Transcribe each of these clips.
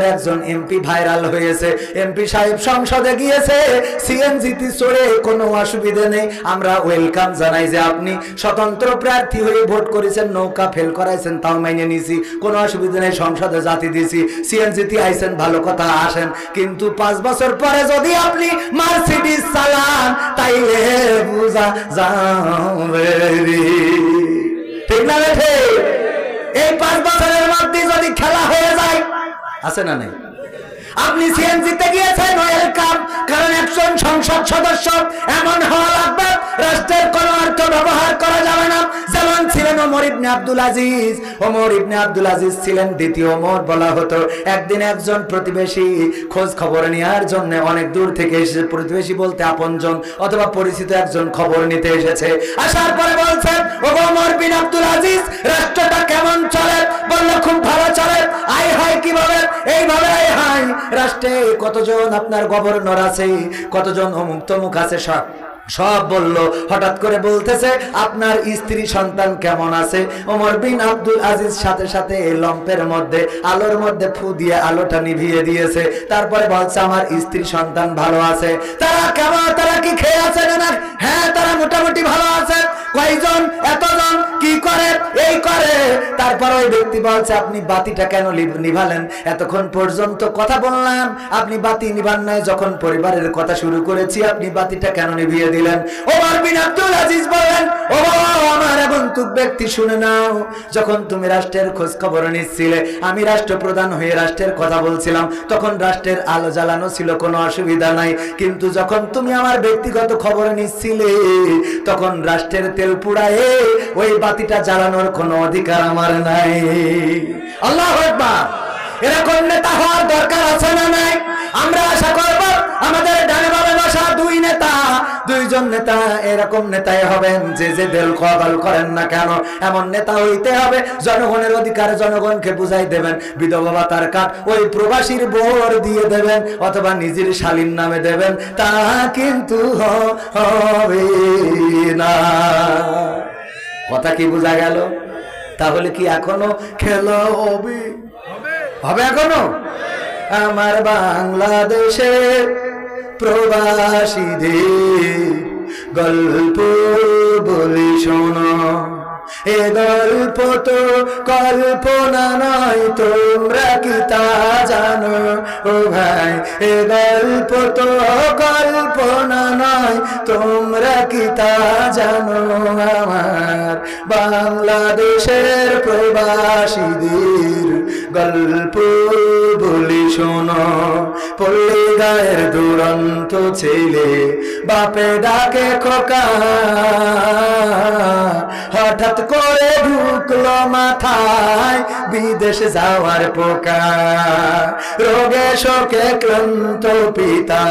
একজন MP viral হয়েছে, MP সাহেব সংসদে গিয়েছে সিএনজিতে চড়ে, কোনো অসুবিধা নেই, আমরা ওয়েলকাম জানাই যে আপনি স্বতন্ত্র প্রার্থী হয়ে ভোট করেছেন, নৌকা ফেল করাইছেন, তাও মেনে নিছি, কোনো অসুবিধা নেই, সংসদে জাতি দিছি, সিএনজিতে আইছেন, ভালো কথা, আসেন। কিন্তু 5 বছর পরে যদি আপনি মার্সিডিজ চালান তাইলে বুঝা যাবে, ঠিক না রে? এই 5 বছরের মধ্যে যদি খেলা হয়ে যায়, আছে না নাই? আপনি সিএনজিতে গিয়েছেন, ওয়েলকাম, কারণ একজন সংসদ সদস্য এমন হওয়া লাগবে রাষ্ট্রের কোন অর্থ ব্যবহার করা যাবে না, যেমন ছিলেন ওমর ইবনে আব্দুল আজিজ। ওমর ইবনে আব্দুল আজিজ ছিলেন দ্বিতীয় ওমর বলা হতো। একদিন একজন প্রতিবেশী খোঁজ খবর নেওয়ার জন্য অনেক দূর থেকে এসেছে, প্রতিবেশী বলতে আপনজন অথবা পরিচিত একজন খবর নিতে এসেছে। আসার পরে বলছেন, ও ওমর বিন আব্দুল আজিজ, রাষ্ট্রটা কেমন চলে? বলল, খুব ভালো চলে। আয় হায়, কিভাবে? এইভাবে আয় হায়, রাষ্ট্রে কতজন আপনার গভর্নর আছে, কতজন অমুক তমুক আছে, সব বলল। হঠাৎ করে বলতেছে, আপনার স্ত্রী সন্তান কেমন আছে? ওমর বিন আব্দুল আজিজ সাথে সাথে লম্পের মধ্যে আলোর মধ্যে ফু দিয়ে আলোটা নিভিয়ে দিয়েছে। তারপরে বলছে, আমার স্ত্রী সন্তান ভালো আছে। তারা কেমন? তারা কি খেয়ে আছে না? হ্যাঁ, তারা মোটামুটি ভালো আছে। কয়জন? এতজন। কি করে? এই করে। তারপর ওই ব্যক্তি বলছে, আপনি বাতিটা কেন নিভালেন? এতক্ষণ পর্যন্ত কথা বললাম, আপনি বাতি নিভান নাই, যখন পরিবারের কথা শুরু করেছি আপনি বাতিটা কেন নিভিয়ে দিলেন? ওমর বিন আব্দুল আজিজ বলেন, ও আমার আগন্তুক ব্যক্তি, শুনে নাও, যখন তুমি রাষ্ট্রের খোঁজ খবর নিচ্ছিলে, আমি রাষ্ট্রপ্রধান হয়ে রাষ্ট্রের কথা বলছিলাম, তখন রাষ্ট্রের আলো জ্বালানো ছিল, কোনো অসুবিধা নাই। কিন্তু যখন তুমি আমার ব্যক্তিগত খবর নিচ্ছিলে, তখন রাষ্ট্রের তেল পুড়ায় ওই বাতিটা জ্বালানোর কোনো অধিকার আমার নাই। আল্লাহু আকবার। এরকম নেতা হওয়ার দরকার আছে না নাই? আমরা আশা করব আমাদের ডানে বামে বসা দুইজন নেতা এরকম নেতাই হবেন, যে যে দল করেন না কেন, এমন নেতা হইতে হবে জনগণের অধিকার জনগণকে বুঝাই দেবেন। বিধবা ভাতার কার্ড ওই প্রবাসীর বোর দিয়ে দেবেন অথবা নিজের শালীর নামে দেবেন, তা কিন্তু হবে না। কথা কি বোঝা গেল? তাহলে কি এখনো খেলা হবে? হবে এখনো? আমার বাংলাদেশে প্রবাসীদের গল্প বলি শোনো, এ গল্প তো কল্পনা নয়, তোমরা কি তা জানো? ও ভাই, এ গল্প তো কল্পনা নয়, তোমরা কি তা জানো? আমার বাংলাদেশের প্রবাসীদের গল্প বলি শোনো। পল্লী গায়ের দুরন্ত ছেলে বাপে ডাকে খোকা, হঠাৎ করে ঢুকলো মাথায় বিদেশ যাওয়ার পোকা। রোগে শোকে ক্লান্ত পিতা,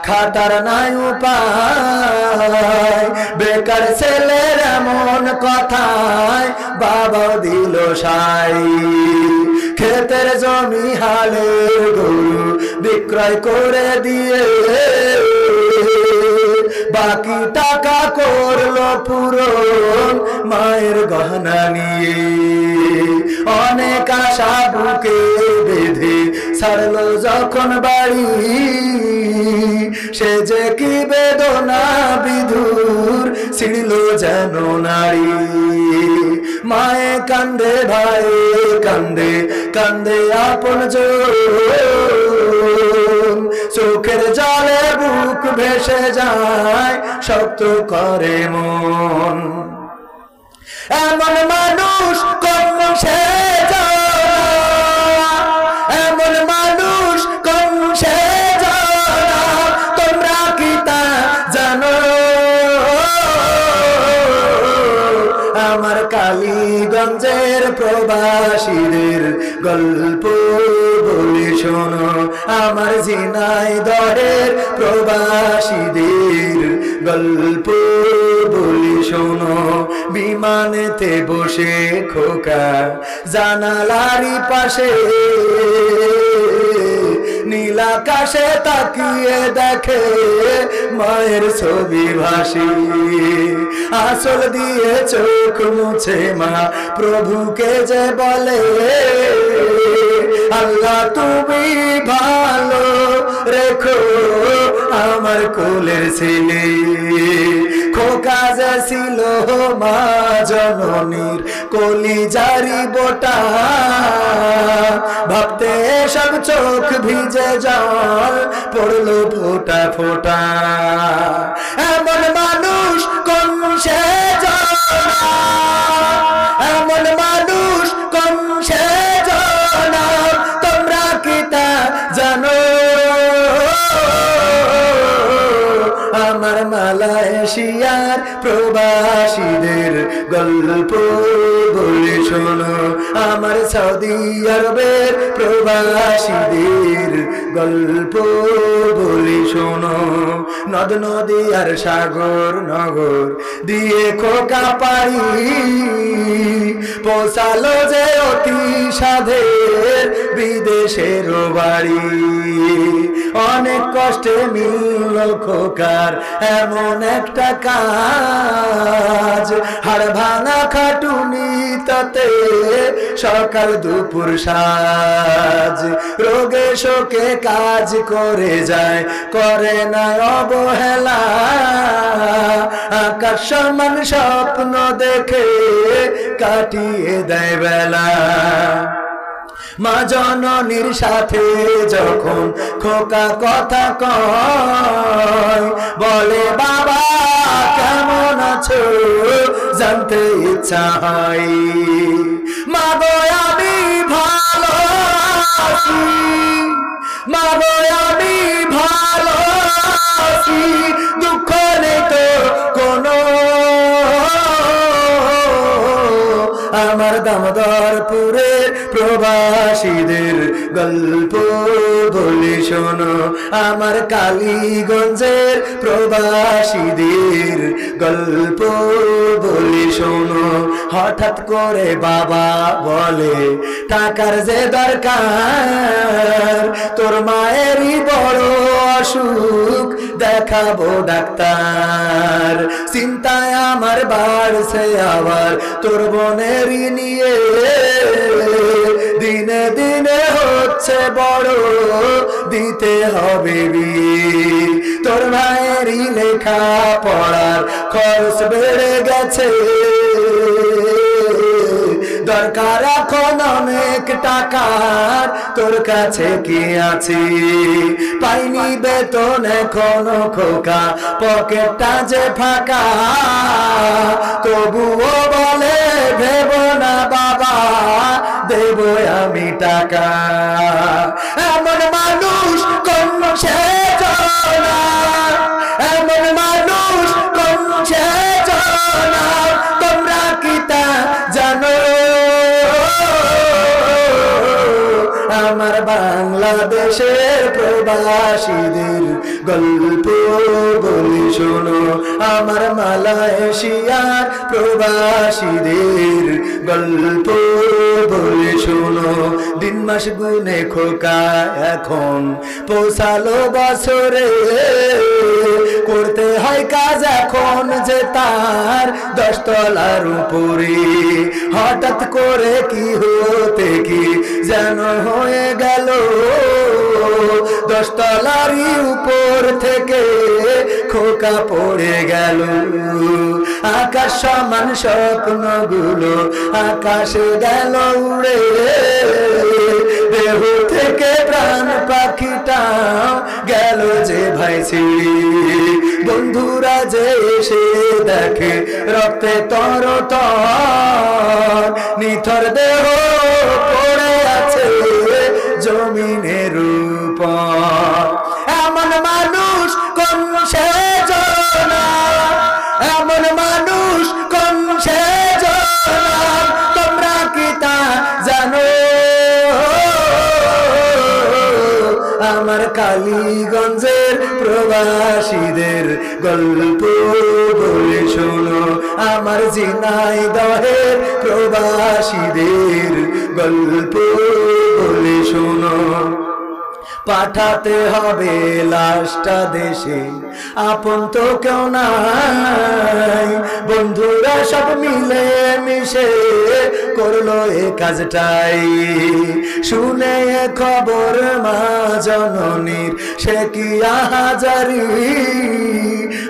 খাটার নাই উপায়, বেকার ছেলের এমন কথায় বাবা দিল সাই। ক্ষেতের জমি হালের গরু বিক্রয় করে দিয়ে বাকি টাকা করলো পূরণ মায়ের গহনা নিয়ে। অনেক আশা বুকে বেঁধে ছাড়লো যখন বাড়ি, সে যে কি বেদনা বিধুর ছিড়ল যেন নারী। মায়ে কান্দে, ভাই কান্দে, কান্দে আপন চোখের জলে বুক ভেসে যায়, শক্ত করে মন। এমন মানুষ কোন সে জানা, এমন মানুষ কোন সে জানা, তোমরা কি তা জানো? আমার কালীগঞ্জের প্রবাসীদের গল্প বলি শোনো, আমার ঝিনাইদহের প্রবাসীদের গল্প বলি শোনো। বিমানেতে বসে খোকা জানালারি পাশে, নীল আকাশে তাকিয়ে দেখে মায়ের ছবি ভাসি। আঁচল দিয়ে চোখ মুছে মা প্রভুকে যে বলে, আল্লাহ তুমি ভালো রেখো আমার কোলের ছেলে খোকা যে ছিল মা জননীর কলিজারি বোটা ভাবতে সব চোখ ভিজে জল পড়লো ফোঁটা ফোঁটা এমন মানুষ কোন সে জানা এমন মানুষ কোন সে জানা তোমরা কি তা জানো আমার মালয়েশিয়ার প্রবাসীদের গল্প বলে শোনো আমার সৌদি আরবের প্রবাসীদের গল্প বলে শোনো নদ নদী আর সাগর নগর দিয়ে খোকা পাড়ি পৌঁছালো যে অতি সাধের বিদেশের বাড়ি অনেক কষ্টে মিলল খোকার এমন একটা কাজ হাড় ভাঙা খাটুনি তাতে সকাল দুপুর সাজ রোগে শোকে কাজ করে যায় করে না অবহেলা আকাশ সমান স্বপ্ন দেখে কাটিয়ে দেয় বেলা মা জননীর সাথে যখন খোকা কথা কয় বলে বাবা কেমন আছো জানতে ইচ্ছা হয় মা গো আমি ভালো আছি মা গো আমি ভালো আছি দুঃখ নেই তো কোনো আমার দামোদরপুরের প্রবাসীদের গল্প বলে শোনো আমার কালীগঞ্জের প্রবাসীদের গল্প বলে শোনো হঠাৎ করে বাবা বলে টাকার যে দরকার তোর মায়েরই বড় অসুখ দেখাবো ডাক্তার চিন্তায় আমার বাড়ছে আবার তোর বোনেরই নিয়ে দিনে দিনে হচ্ছে বড় দিতে হবে বিয়ে তোর ভাইয়েরই লেখা পড়ার খরচ বেড়ে গেছে দরকার এখন অনেক টাকার তোর কাছে কি আছে পাইনি বেতন এখনো খোকা পকেটটা যে ফাঁকা তবুও বলে ভেব না বাবা দেব আমি টাকা এমন মানুষ কোন সে জানা এমন মানুষ কোন সে জানা তোমরা কি তা জানো আমার বাংলাদেশের প্রবাসীদের গল্প বলি শোনো আমার মালয়েশিয়ার প্রবাসীদের গল্প বলি শোনো দিন মাস গুনে খোকা এখন পৌঁছালো বছরে করতে হয় কাজ এখন যে তার 10 তলার উপরে হঠাৎ করে কি হতে কি যেন হয়ে গেল 10 তলারই উপর থেকে খোকা পড়ে গেল আকাশ সমান স্বপ্নগুলো আকাশে গেল উড়ে দেহ থেকে প্রাণ পাখিটা গেল যে ভাই ছিড়ি বন্ধুরা যে এসে দেখে রক্তে তর তর নিথর দেহ পড়ে আছে জমিনের উপর এমন মানুষ কোন সে জানা এমন মানুষ কোন সে জানা তোমরা কি তা জানো আমার কালীগঞ্জের প্রবাসীদের গল্প বলে শোনো আমার ঝিনাইদহের প্রবাসীদের গল্প বলে শোনো পাঠাতে হবে লাশটা দেশে, আপন তো কেউ নাই। বন্ধুরা সব মিলে মিশে করলো এ কাজটাই। শুনে খবর মা জননীর সে কি আহাজারি,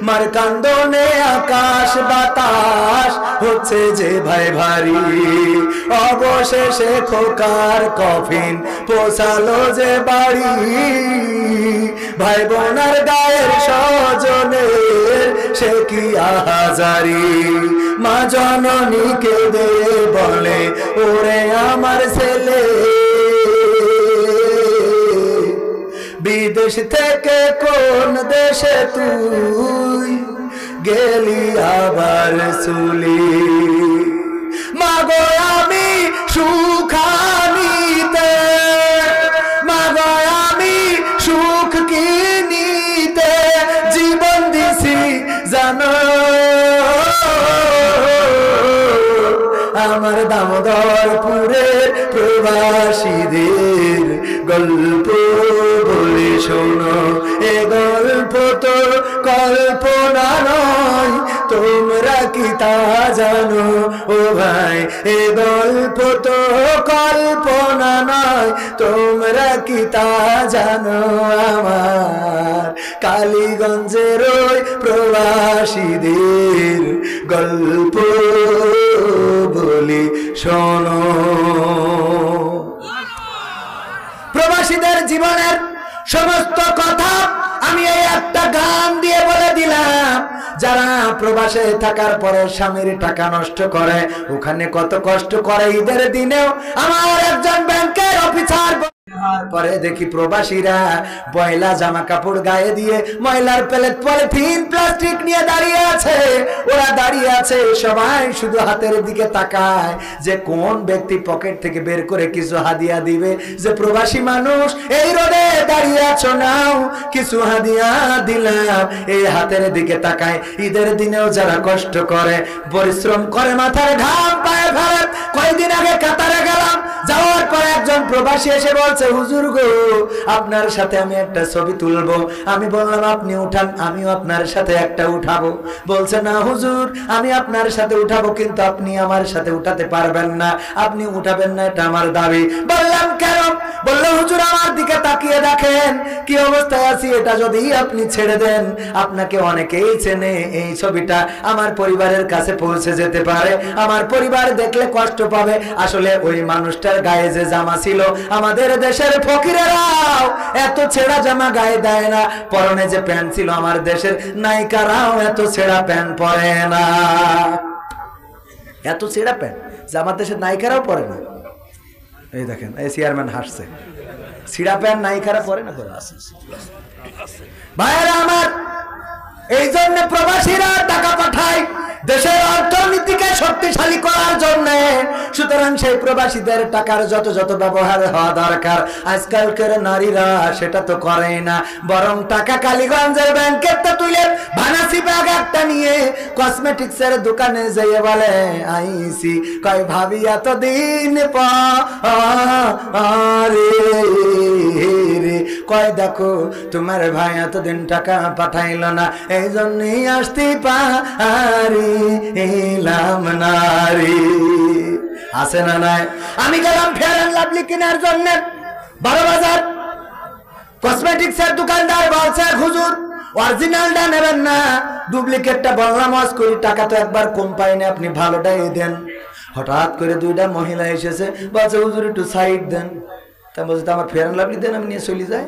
মার কান্দনে আকাশ বাতাস হচ্ছে যে ভাই ভারী। অবশেষে খোকার কফিন পৌঁছালো যে বাড়ি, ভাই বোনার গায়ের স্বজনের সে কি আহাজারি। মা জননীকে দে বলে ওরে আমার ছেলে, বিদেশ থেকে কোন দেশে তুই গেলি আবার চলি। মাগো আমি সুখানিতে, মাগো আমি সুখ কিনিতে জীবন দিছি জানো। আমার দামোদরপুরের প্রবাসীদের গল্প বলে শোনো, এ গল্প তো কল্পনা নয়, তোমরা কি তা জানো ও ভাই? এ গল্প তো কল্পনা নয়, তোমরা কি তা জানো? আমার কালীগঞ্জের ওই প্রবাসীদের গল্প বলি শোনো। প্রবাসীদের জীবনের সমস্ত কথা আমি এই একটা গান দিয়ে বলে দিলাম। যারা প্রবাসে থাকার পরে স্বামীর টাকা নষ্ট করে, ওখানে কত কষ্ট করে। ঈদের দিনেও আমার একজন ব্যাংকের অফিসার পরে দেখি প্রবাসীরা পয়লা জামা কাপড় গায়ে দিয়ে ময়লার প্লেট পলিথিন প্লাস্টিক নিয়ে দাঁড়িয়ে আছে। ওরা দাঁড়িয়ে আছে, সবাই শুধু হাতের দিকে তাকায় যে কোন ব্যক্তি পকেট থেকে বের করে কিছু হাদিয়া দিবে। যে প্রবাসী মানুষ এই রোদে দাঁড়িয়ে আছো, নাও কিছু হাদিয়া দিলাম, এই হাতের দিকে তাকায়। ঈদের দিনেও যারা কষ্ট করে, পরিশ্রম করে, মাথার ঘাম পায়ে ফেলে। কয়েকদিন আগে কাতারে গেলাম, যাওয়ার পর একজন প্রবাসী এসে বলছে, হুজুর গো আপনার সাথে আমি একটা ছবি তুলবো। আমি বললাম আপনি উঠান, আমিও আপনার সাথে একটা উঠাবো। বলছে না হুজুর আমি আপনার সাথে উঠাবো, কিন্তু আপনি আমার সাথে উঠাতে পারবেন না, আপনি উঠাবেন না, এটা আমার দাবি। বললাম কেন? বললো হুজুর আমার দিকে তাকিয়ে দেখেন কি অবস্থায় আছি, এটা যদি আপনি ছেড়ে দেন আপনাকে অনেকেই চেনে, এই ছবিটা আমার পরিবারের কাছে পৌঁছে যেতে পারে, আমার পরিবার দেখলে কষ্ট পাবে। আসলে ওই মানুষটার গায়ে যে জামা ছিল, আমাদের দেশের ফকিরেরাও এত ছেঁড়া জামা গায়ে দেয় না, পরনে যে প্যান্ট ছিল আমার দেশের নায়িকারাও এত ছেঁড়া প্যান্ট পরে না, এত ছেঁড়া প্যান্ট যে আমার দেশের নায়িকারাও পরে না। এই দেখেন এই চেয়ারম্যান হাসছে, ছিঁড়া প্যান্ট নায়িকারা পরে না। ভাইয়েরা আমার, এই জন্য প্রবাসীরা টাকা পাঠায় দেশের অর্থনীতিকে শক্তিশালী করার জন্য। সুতরাং সেই প্রবাসীদের টাকার যত যত ব্যবহার হওয়া দরকার, আজকালকার নারীরা সেটা তো করে না, বরং টাকা কালীগঞ্জের ব্যাংকের তো তুলে ভানাসি ব্যাগ একটা নিয়ে কসমেটিক্সের দোকানে যেয়ে বলে আইসি, কয় ভাবি এতদিন পরে কয় দেখো তোমার ভাই এতদিন টাকা পাঠাইল না, এই জন্যই আসতে পারিলাম নারী। আছে না নাই? আমি গেলাম ফেয়ার এন্ড লাভলি কেনার জন্য 12 বাজার, কসমেটিক্সের দোকানদার বলছে হুজুর অরিজিনালটা নেবেন না, ডুপ্লিকেটটা। বললাম আজ করি টাকা তো একবার কম পাইনি, আপনি ভালোটাই দেন। হঠাৎ করে দুইটা মহিলা এসেছে, বলছে হুজুর একটু সাইড দেন। তা বলছে আমার ফেয়ার এন্ড লাভলি দেন, আমি নিয়ে চলে যাই।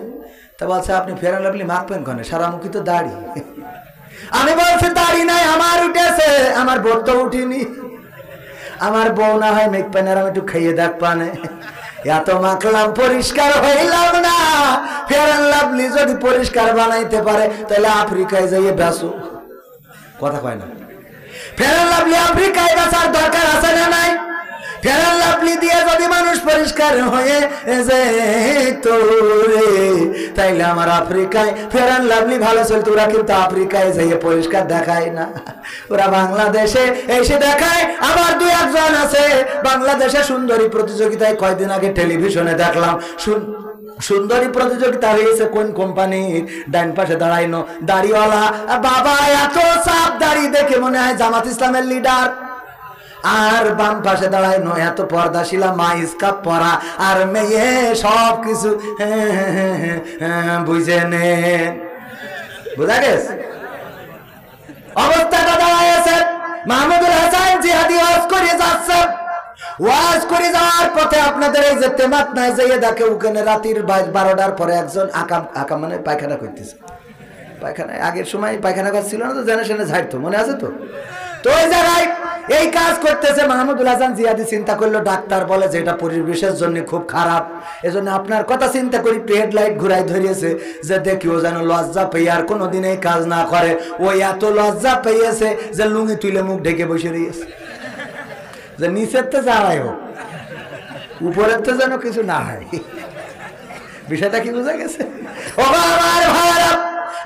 তা বলছে আপনি ফেয়ার এন্ড লাভলি মাখবেন কনে, সারামুখী তো দাড়ি। আমি বলছি দাড়ি নাই, আমার উঠেছে, আমার বোর তো উঠিনি। আমার বউ না হয় মেঘ পান, আমি একটু খাইয়ে দেখ পানে, এত মাখলাম পরিষ্কার হইলাম না। ফেয়ার এন্ড লাভলি যদি পরিষ্কার বানাইতে পারে তাহলে আফ্রিকায় যাইয়ে বেসো। কথা কয় না? ফেয়ার এন্ড লাভলি আফ্রিকায় বেচার দরকার আছে না নাই? ফেয়ার অ্যান্ড লাভলি দিয়ে যদি মানুষ পরিষ্কার হয়ে যেত রে, তাইলে আমার আফ্রিকায় ফেয়ার অ্যান্ড লাভলি ভালো চলতো। ওরা কিন্তু আফ্রিকায় যেয়ে পরিষ্কার দেখায় না, ওরা বাংলাদেশে এসে দেখায়। আবার দুই একজন আছে বাংলাদেশে সুন্দরী প্রতিযোগিতায়, কয়দিন আগে টেলিভিশনে দেখলাম সুন্দরী প্রতিযোগিতা হয়েছে কোন কোম্পানির, ডান পাশে দাঁড়াইনো দাড়িওয়ালা বাবা, এত চাপ দাড়ি দেখে মনে হয় জামাত ইসলামের লিডার। আর বাম পাশে দাঁড়াইনো এত পর্দাশীলা, মা স্কার্ফ পরা, আর মেয়ে সব কিছু বুঝে নেন। বুঝা গেছে অবস্থাটা দাঁড়াইছে। মাহমুদুল হাসান জিহাদি ওয়াজ করে যাচ্ছে, ওয়াজ করে যাওয়ার পথে আপনাদের এই যে তেমাত নাই যাইয়ে দেখে ওখানে রাতের 12টার পরে একজন আকাম মানে পায়খানা করতেছে। পায়খানা আগের সময় পায়খানা কাজ ছিল না তো, জেনে শুনে ঝাড়তো, মনে আছে তো? তো ওই জায়গায় এই কাজ করতেছে মাহমুদুল হাসান জিহাদি। চিন্তা করলো ডাক্তার বলে যে এটা পরিবেশের জন্য খুব খারাপ, এজন্য আপনার কথা চিন্তা করি একটু হেডলাইট ঘুরাই ধরিয়েছে যে দেখিও যেন লজ্জা পেয়ে আর কোনোদিন এই কাজ না করে। ওই এত লজ্জা পেয়েছে যে লুঙ্গি তুলে মুখ ঢেকে বসে রয়েছে, যে নিচের তো যাওয়াই হোক, উপরের তো যেন কিছু না হয়। বিষয়টা কি বোঝা গেছে? ও আমার ভাইরা,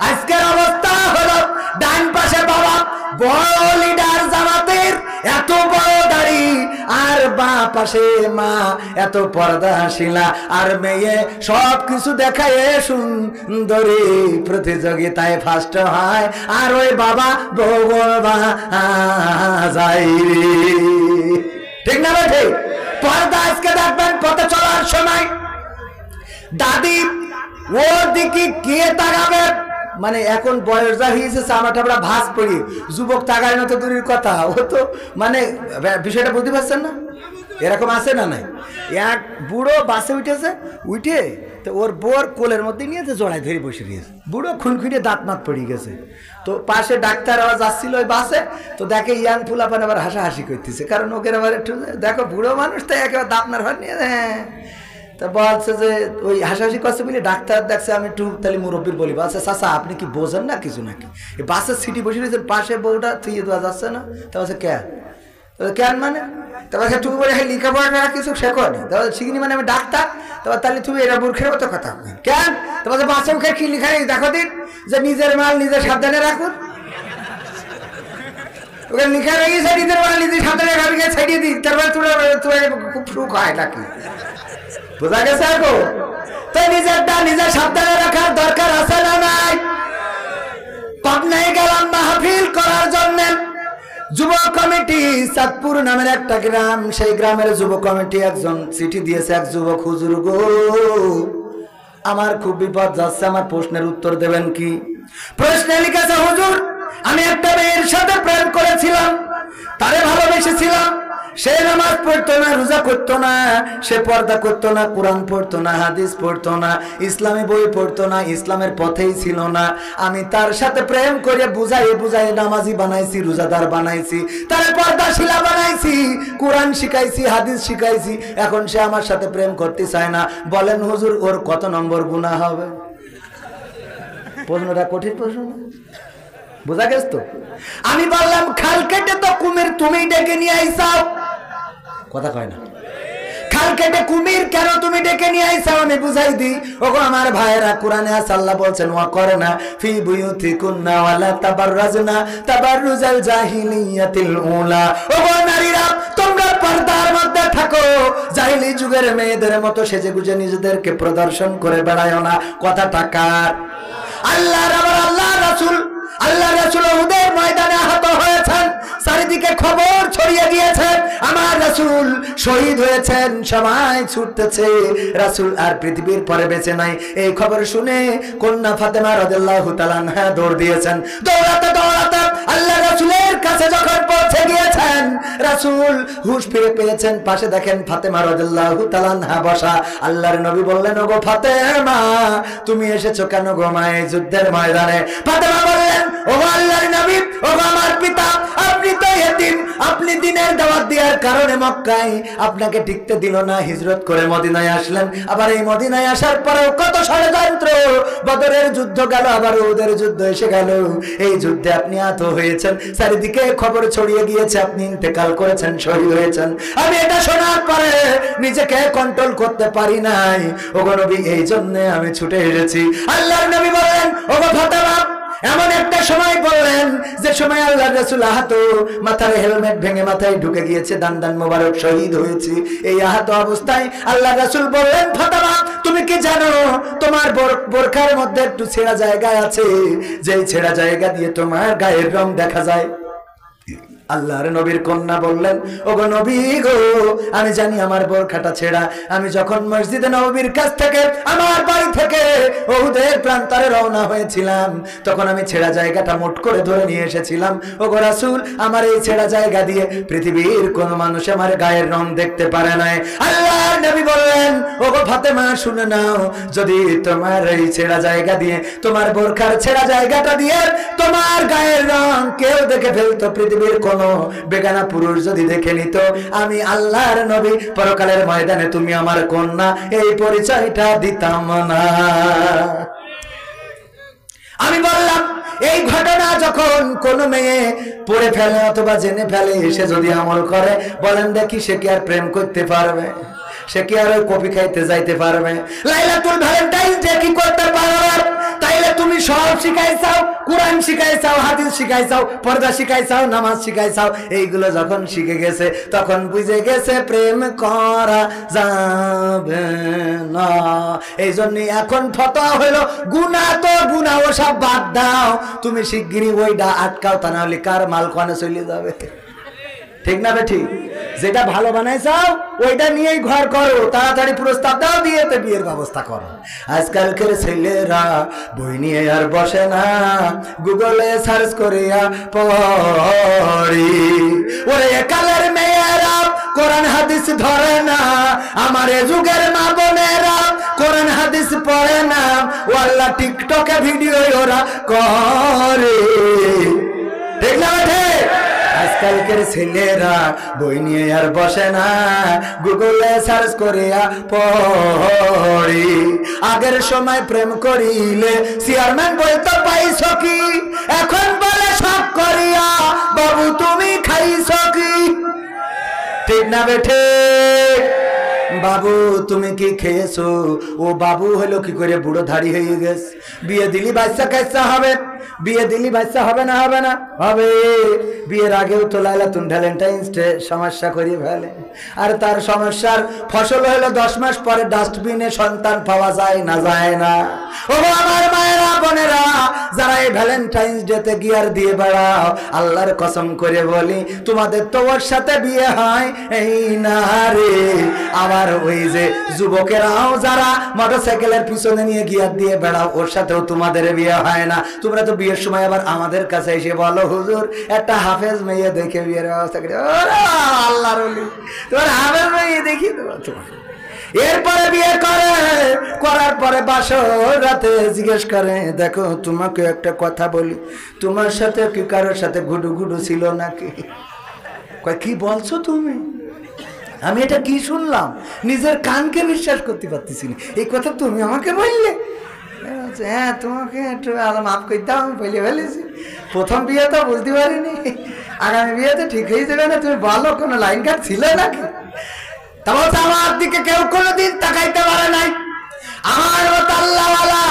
আজকের অবস্থা হলো ডান পাশে বাবা বড় লিডার জামাতের, এত বড় দাড়ি, আর বাঁ পাশে মা এত পর্দাশীলা, আর মেয়ে সব কিছু দেখায় সুন্দরী প্রতিযোগিতায় ফার্স্ট হয়, আর ওই বাবা বৌবা যাই রে। ঠিক না ভাই? ঠিক। পর্দা আজকে দেখবেন পথে চলার সময় দাদি ওর দিকে গিয়ে তাকাবে, মানে এখন বয়স যা হয়েছে চামড়া টামড়া ভাঁজ পড়ি, যুবক তাকায় না তো দূরের কথা, ও তো মানে বিষয়টা বুঝতে পারছেন না? এরকম আছে না নাই? এক বুড়ো বাসে উঠেছে, উঠে তো ওর বোর কোলের মধ্যে নিয়েছে, জড়াই ধরে বসে দিয়েছে। বুড়ো খুনখুনে দাঁত মাত পড়ে গেছে। তো পাশে ডাক্তার আবার যাচ্ছিল ওই বাসে, তো দেখে ইয়াং ফুলাপান আবার হাসাহাসি করতেছে, কারণ ওকে আবার একটু দেখো বুড়ো মানুষ তো একেবারে দাঁত মার ভার নিয়ে, হ্যাঁ। তা বলছে যে ওই হাসাহাসি করছে বলে ডাক্তার দেখছে, আমি একটু তাহলে মুরব্বীর বলি, বলছে চাচা আপনি কি বোঝেন না কিছু নাকি? এই বাসের সিটি বসে রয়েছেন, পাশে বউটা থুয়ে দেওয়া যাচ্ছে না? তা বলছে কেন? কেন মানে? তারপর তুমি বলে লেখাপড়া কিছু শেখনি? তারপর শিখিনি মানে আমি ডাক্তার। তারপর তাহলে তুমি এরা মূর্খের মতো কথা কেন? তারপর বাসে মুখে কি লেখা দেখো দিন, যে নিজের মাল নিজের সাবধানে রাখুন। ওকে লিখা রেখেছে নিজের মাল নিজের সাবধানে রাখবে, ছাড়িয়ে দিন, তারপরে তোমার খুব সুখ হয় নাকি? বোঝা গেছে? এখন তো নিজেরটা নিজের সাবধানে রাখার দরকার আছে না নাই? পাবনায় গেলাম মাহফিল করার জন্য, যুব কমিটি চাঁদপুর নামের একটা গ্রাম, সেই গ্রামের যুব কমিটি একজন চিঠি দিয়েছে, এক যুবক, হুজুর গো আমার খুব বিপদ যাচ্ছে, আমার প্রশ্নের উত্তর দেবেন কি? প্রশ্নে লিখেছে, হুজুর আমি একটা মেয়ের সাথে প্রেম করেছিলাম, তারে ভালোবেসেছিলাম, সে নামাজ পড়তো না, রোজা করতো না, সে পর্দা করতো না, কোরআন পড়তো না, হাদিস পড়তো না, ইসলামী বই পড়তো না, ইসলামের পথেই ছিল না। আমি তার সাথে প্রেম করে বুঝাই বুঝাই নামাজি বানাইছি, রোজাদার বানাইছি, তার পর্দাশীলা বানাইছি, কোরআন শিখাইছি, হাদিস শিখাইছি, এখন সে আমার সাথে প্রেম করতে চায় না। বলেন হুজুর ওর কত নম্বর গুনাহ হবে? প্রশ্নটা কঠিন প্রশ্ন, বোঝা গেছে তো? আমি বললাম খাল কেটে তো কুমির তুমি ডেকে নিয়ে আইসাও, কথা কয় না? খাল কেটে কুমির কেন তুমি ডেকে নিয়ে আইসাও? আমি বুঝাই দিই। ওগো আমার ভাইয়েরা, কোরআনে আছে আল্লাহ বলছেন ওয়াকরনা ফি বুয়ুতিকুন্না ওয়ালা তাবাররাজনা তাবাররুজাল জাহিলিয়াতিল উলা। ওগো নারীরা তোমরা পর্দার মধ্যে থাকো, জাহিলি যুগের মেয়েদের মতো সেজেগুজে নিজেদেরকে প্রদর্শন করে বেড়ায়ও না। কথাটা কার? আল্লাহর। আবার আল্লাহ রাসূল, আল্লাহ রাসূল উহুদের ময়দানে আহত হয়েছেন, চারিদিকে খবর ছড়িয়ে গিয়েছে আমার রাসূল শহীদ হয়েছেন, সবাই ছুটতেছে, রাসূল আর পৃথিবীর পরে বেঁচে নাই। এই খবর শুনে কন্যা ফাতেমা রাদিয়াল্লাহু তাআলা আনহা দৌড় দিয়েছেন। দৌড়াতে দৌড়াতে আল্লাহ রাসূলের কাছে যখন পৌঁছে গিয়েছেন, রাসূল হুঁশ ফিরে পেয়েছেন, পাশে দেখেন ফাতেমা রাদিয়াল্লাহু তাআলা আনহা বসা। আল্লাহর নবী বললেন, ওগো ফাতেমা তুমি এসেছো কেন গো মা এই যুদ্ধের ময়দানে? ফাতেমা বললেন, ওগো আল্লাহর নবী, ওগো আমার পিতা, আপনি তো এতিম, আপনি দিনের দাওয়াত দেওয়ার কারণে মক্কায় আপনাকে টিকতে দিল না, হিজরত করে মদিনায় আসলেন। আবার এই মদিনায় আসার পরেও কত ষড়যন্ত্র, বদরের যুদ্ধ গেল, আবার উহুদের যুদ্ধ এসে গেল, এই যুদ্ধে আপনি আহত হয়ে হয়েছেন, চারিদিকে খবর ছড়িয়ে গিয়েছে আপনি ইন্তেকাল করেছেন, শহীদ হয়েছেন। আমি এটা শোনার পরে নিজেকে কন্ট্রোল করতে পারি নাই। ওগো নবী, এই জন্য আমি ছুটে এসেছি। আল্লাহর নবী বলেন, ওগো ফাতেমা, এমন একটা সময় বললেন যে সময় আল্লাহর রাসূল আহত, মাথার হেলমেট ভেঙে মাথায় ঢুকে গিয়েছে, দান দান মোবারক, শহীদ হয়েছে। এই আহত অবস্থায় আল্লাহর রাসূল বললেন, ফাতেমা তুমি কি জানো তোমার বোরখার মধ্যে একটু ছেঁড়া জায়গা আছে, যেই ছেঁড়া জায়গা দিয়ে তোমার গায়ের রং দেখা যায়। আল্লাহর নবীর কন্যা বললেন, ওগো নবী গো, আমি জানি আমার বোরখাটা ছেঁড়া। আমি যখন মসজিদে নববীর কাছ থেকে আমার বাড়ি থেকে উহুদের প্রান্তরে রওনা হয়েছিলাম, তখন আমি ছেঁড়া জায়গাটা মুঠ করে ধরে নিয়ে এসেছিলাম। ওগো রাসূল, আমার এই ছেঁড়া জায়গা দিয়ে পৃথিবীর কোন মানুষ আমার গায়ের রং দেখতে পারে নাই। আল্লাহর নবী বললেন, ওগো ফাতেমা শুনে নাও, যদি তোমার এই ছেঁড়া জায়গা দিয়ে, তোমার বোরখার ছেঁড়া জায়গাটা দিয়ে তোমার গায়ের রং কেউ দেখে ফেলতো, পৃথিবীর কোন বেগানা পুরুষ যদি দেখে নিত, আমি আল্লাহর নবী পরকালের ময়দানে তুমি আমার কন্যা এই পরিচয়টা দিতাম না। আমি বললাম, এই ঘটনা যখন কোন মেয়ে পড়ে ফেলে অথবা জেনে ফেলে, সে যদি আমল করে, বলেন দেখি সে কি আর প্রেম করতে পারবে? সে কি আর কফি খাইতে যাইতে পারবে? লাইলাতুল ভ্যালেন্টাইন ডে কি করতে পারবে? তাইলে তুমি সব শিখাইছাও, কোরআন শিখাইছাও, হাদিস শিখাইছাও, পর্দা শিখাইছাও, নামাজ শিখাইছাও, এইগুলো যখন শিখে গেছে তখন বুঝে গেছে প্রেম করা যাবে না। এই জন্য এখন ফতোয়া হলো, গুনাহ তো গুনাহ, ওসব বাদ দাও, তুমি শিগগিরই ওইটা আটকাও, তা না হলে কার মাল কোনে চলে যাবে। ঠিক না বেঠি? যেটা ভালো বানাইছাও ওইটা নিয়েই ঘর করো, তাড়াতাড়ি প্রস্তাব দাও, দিয়ে তো বিয়ের ব্যবস্থা করো। আজকালকার ছেলেরা বই নিয়ে আর বসে না, গুগলে সার্চ করিয়া পড়ি। ওরে কালের মেয়েরা কোরআন হাদিস ধরে না, আমার এ যুগের মা বোনেরা কোরআন হাদিস পড়ে না, ওয়াল্লাহ টিকটকে ভিডিও ওরা করে। ঠিক না বেঠি? আজকালকার ছেলেরা বই নিয়ে আর বসে না, গুগলে সার্চ করিয়া পড়ি। আগের সময় প্রেম করিলে চেয়ারম্যান বলতো পাইছ কি, এখন বলে সব করিয়া বাবু তুমি খাইছ কি। ঠিক না বেঠে? বাবু তুমি কি খেয়েছো? ও বাবু হলো কি করে বুড়ো ধাড়ি হয়ে গেছে। বিয়ে দিলি বাচ্চা কাচ্চা হবে, বিয়ে দিলি বাচ্চা হবে না? হবে না? হবে। বিয়ের আগেও তো লাইলাতুল ভ্যালেন্টাইন্স ডে সমস্যা করে ফেলে, আর তার সমস্যার ফসল হলো 10 মাস পরে ডাস্টবিনে সন্তান পাওয়া যায় না, যায় না। ও আমার মায়েরা বোনেরা, যারা এই ভ্যালেন্টাইন্স ডে তে গিয়ার দিয়ে বেড়াও, আল্লাহর কসম করে বলি তোমাদের তো ওর সাথে বিয়ে হয় এই না রে। আবার ওই যে যুবকেরাও যারা মোটরসাইকেলের পিছনে নিয়ে গিয়ার দিয়ে বেড়াও, ওর সাথেও তোমাদের বিয়ে হয় না। তোমরা তো বিয়ের সময় আবার আমাদের কাছে এসে বলো, হুজুর একটা হাফেজ মেয়ে দেখে বিয়ের ব্যবস্থা করে। আল্লাহর ওলি, তোমার হাফেজ মেয়ে দেখি তোমার। এরপরে বিয়ে করে, করার পরে বাসর রাতে জিজ্ঞেস করে, দেখো তোমাকে একটা কথা বলি, তোমার সাথে কি কারোর সাথে গুডু গুডু ছিল নাকি? কয় কি বলছো তুমি? আমি এটা কি শুনলাম, নিজের কানকে বিশ্বাস করতে পারতেছি না। এই কথা তুমি আমাকে বললে? হ্যাঁ, তোমাকে একটু মাফ করে দাও, আমি বলে ফেলেছি। প্রথম বিয়ে তো বুঝতে পারিনি, আগামী বিয়েতে ঠিক হয়ে যাবে না। তুমি বলো কোনো লাইন কাট ছিল নাকি? তাহলে আমার দিকে কেউ কোনোদিন তাকাইতে পারে নাই, আমার মতো আল্লাহওয়ালা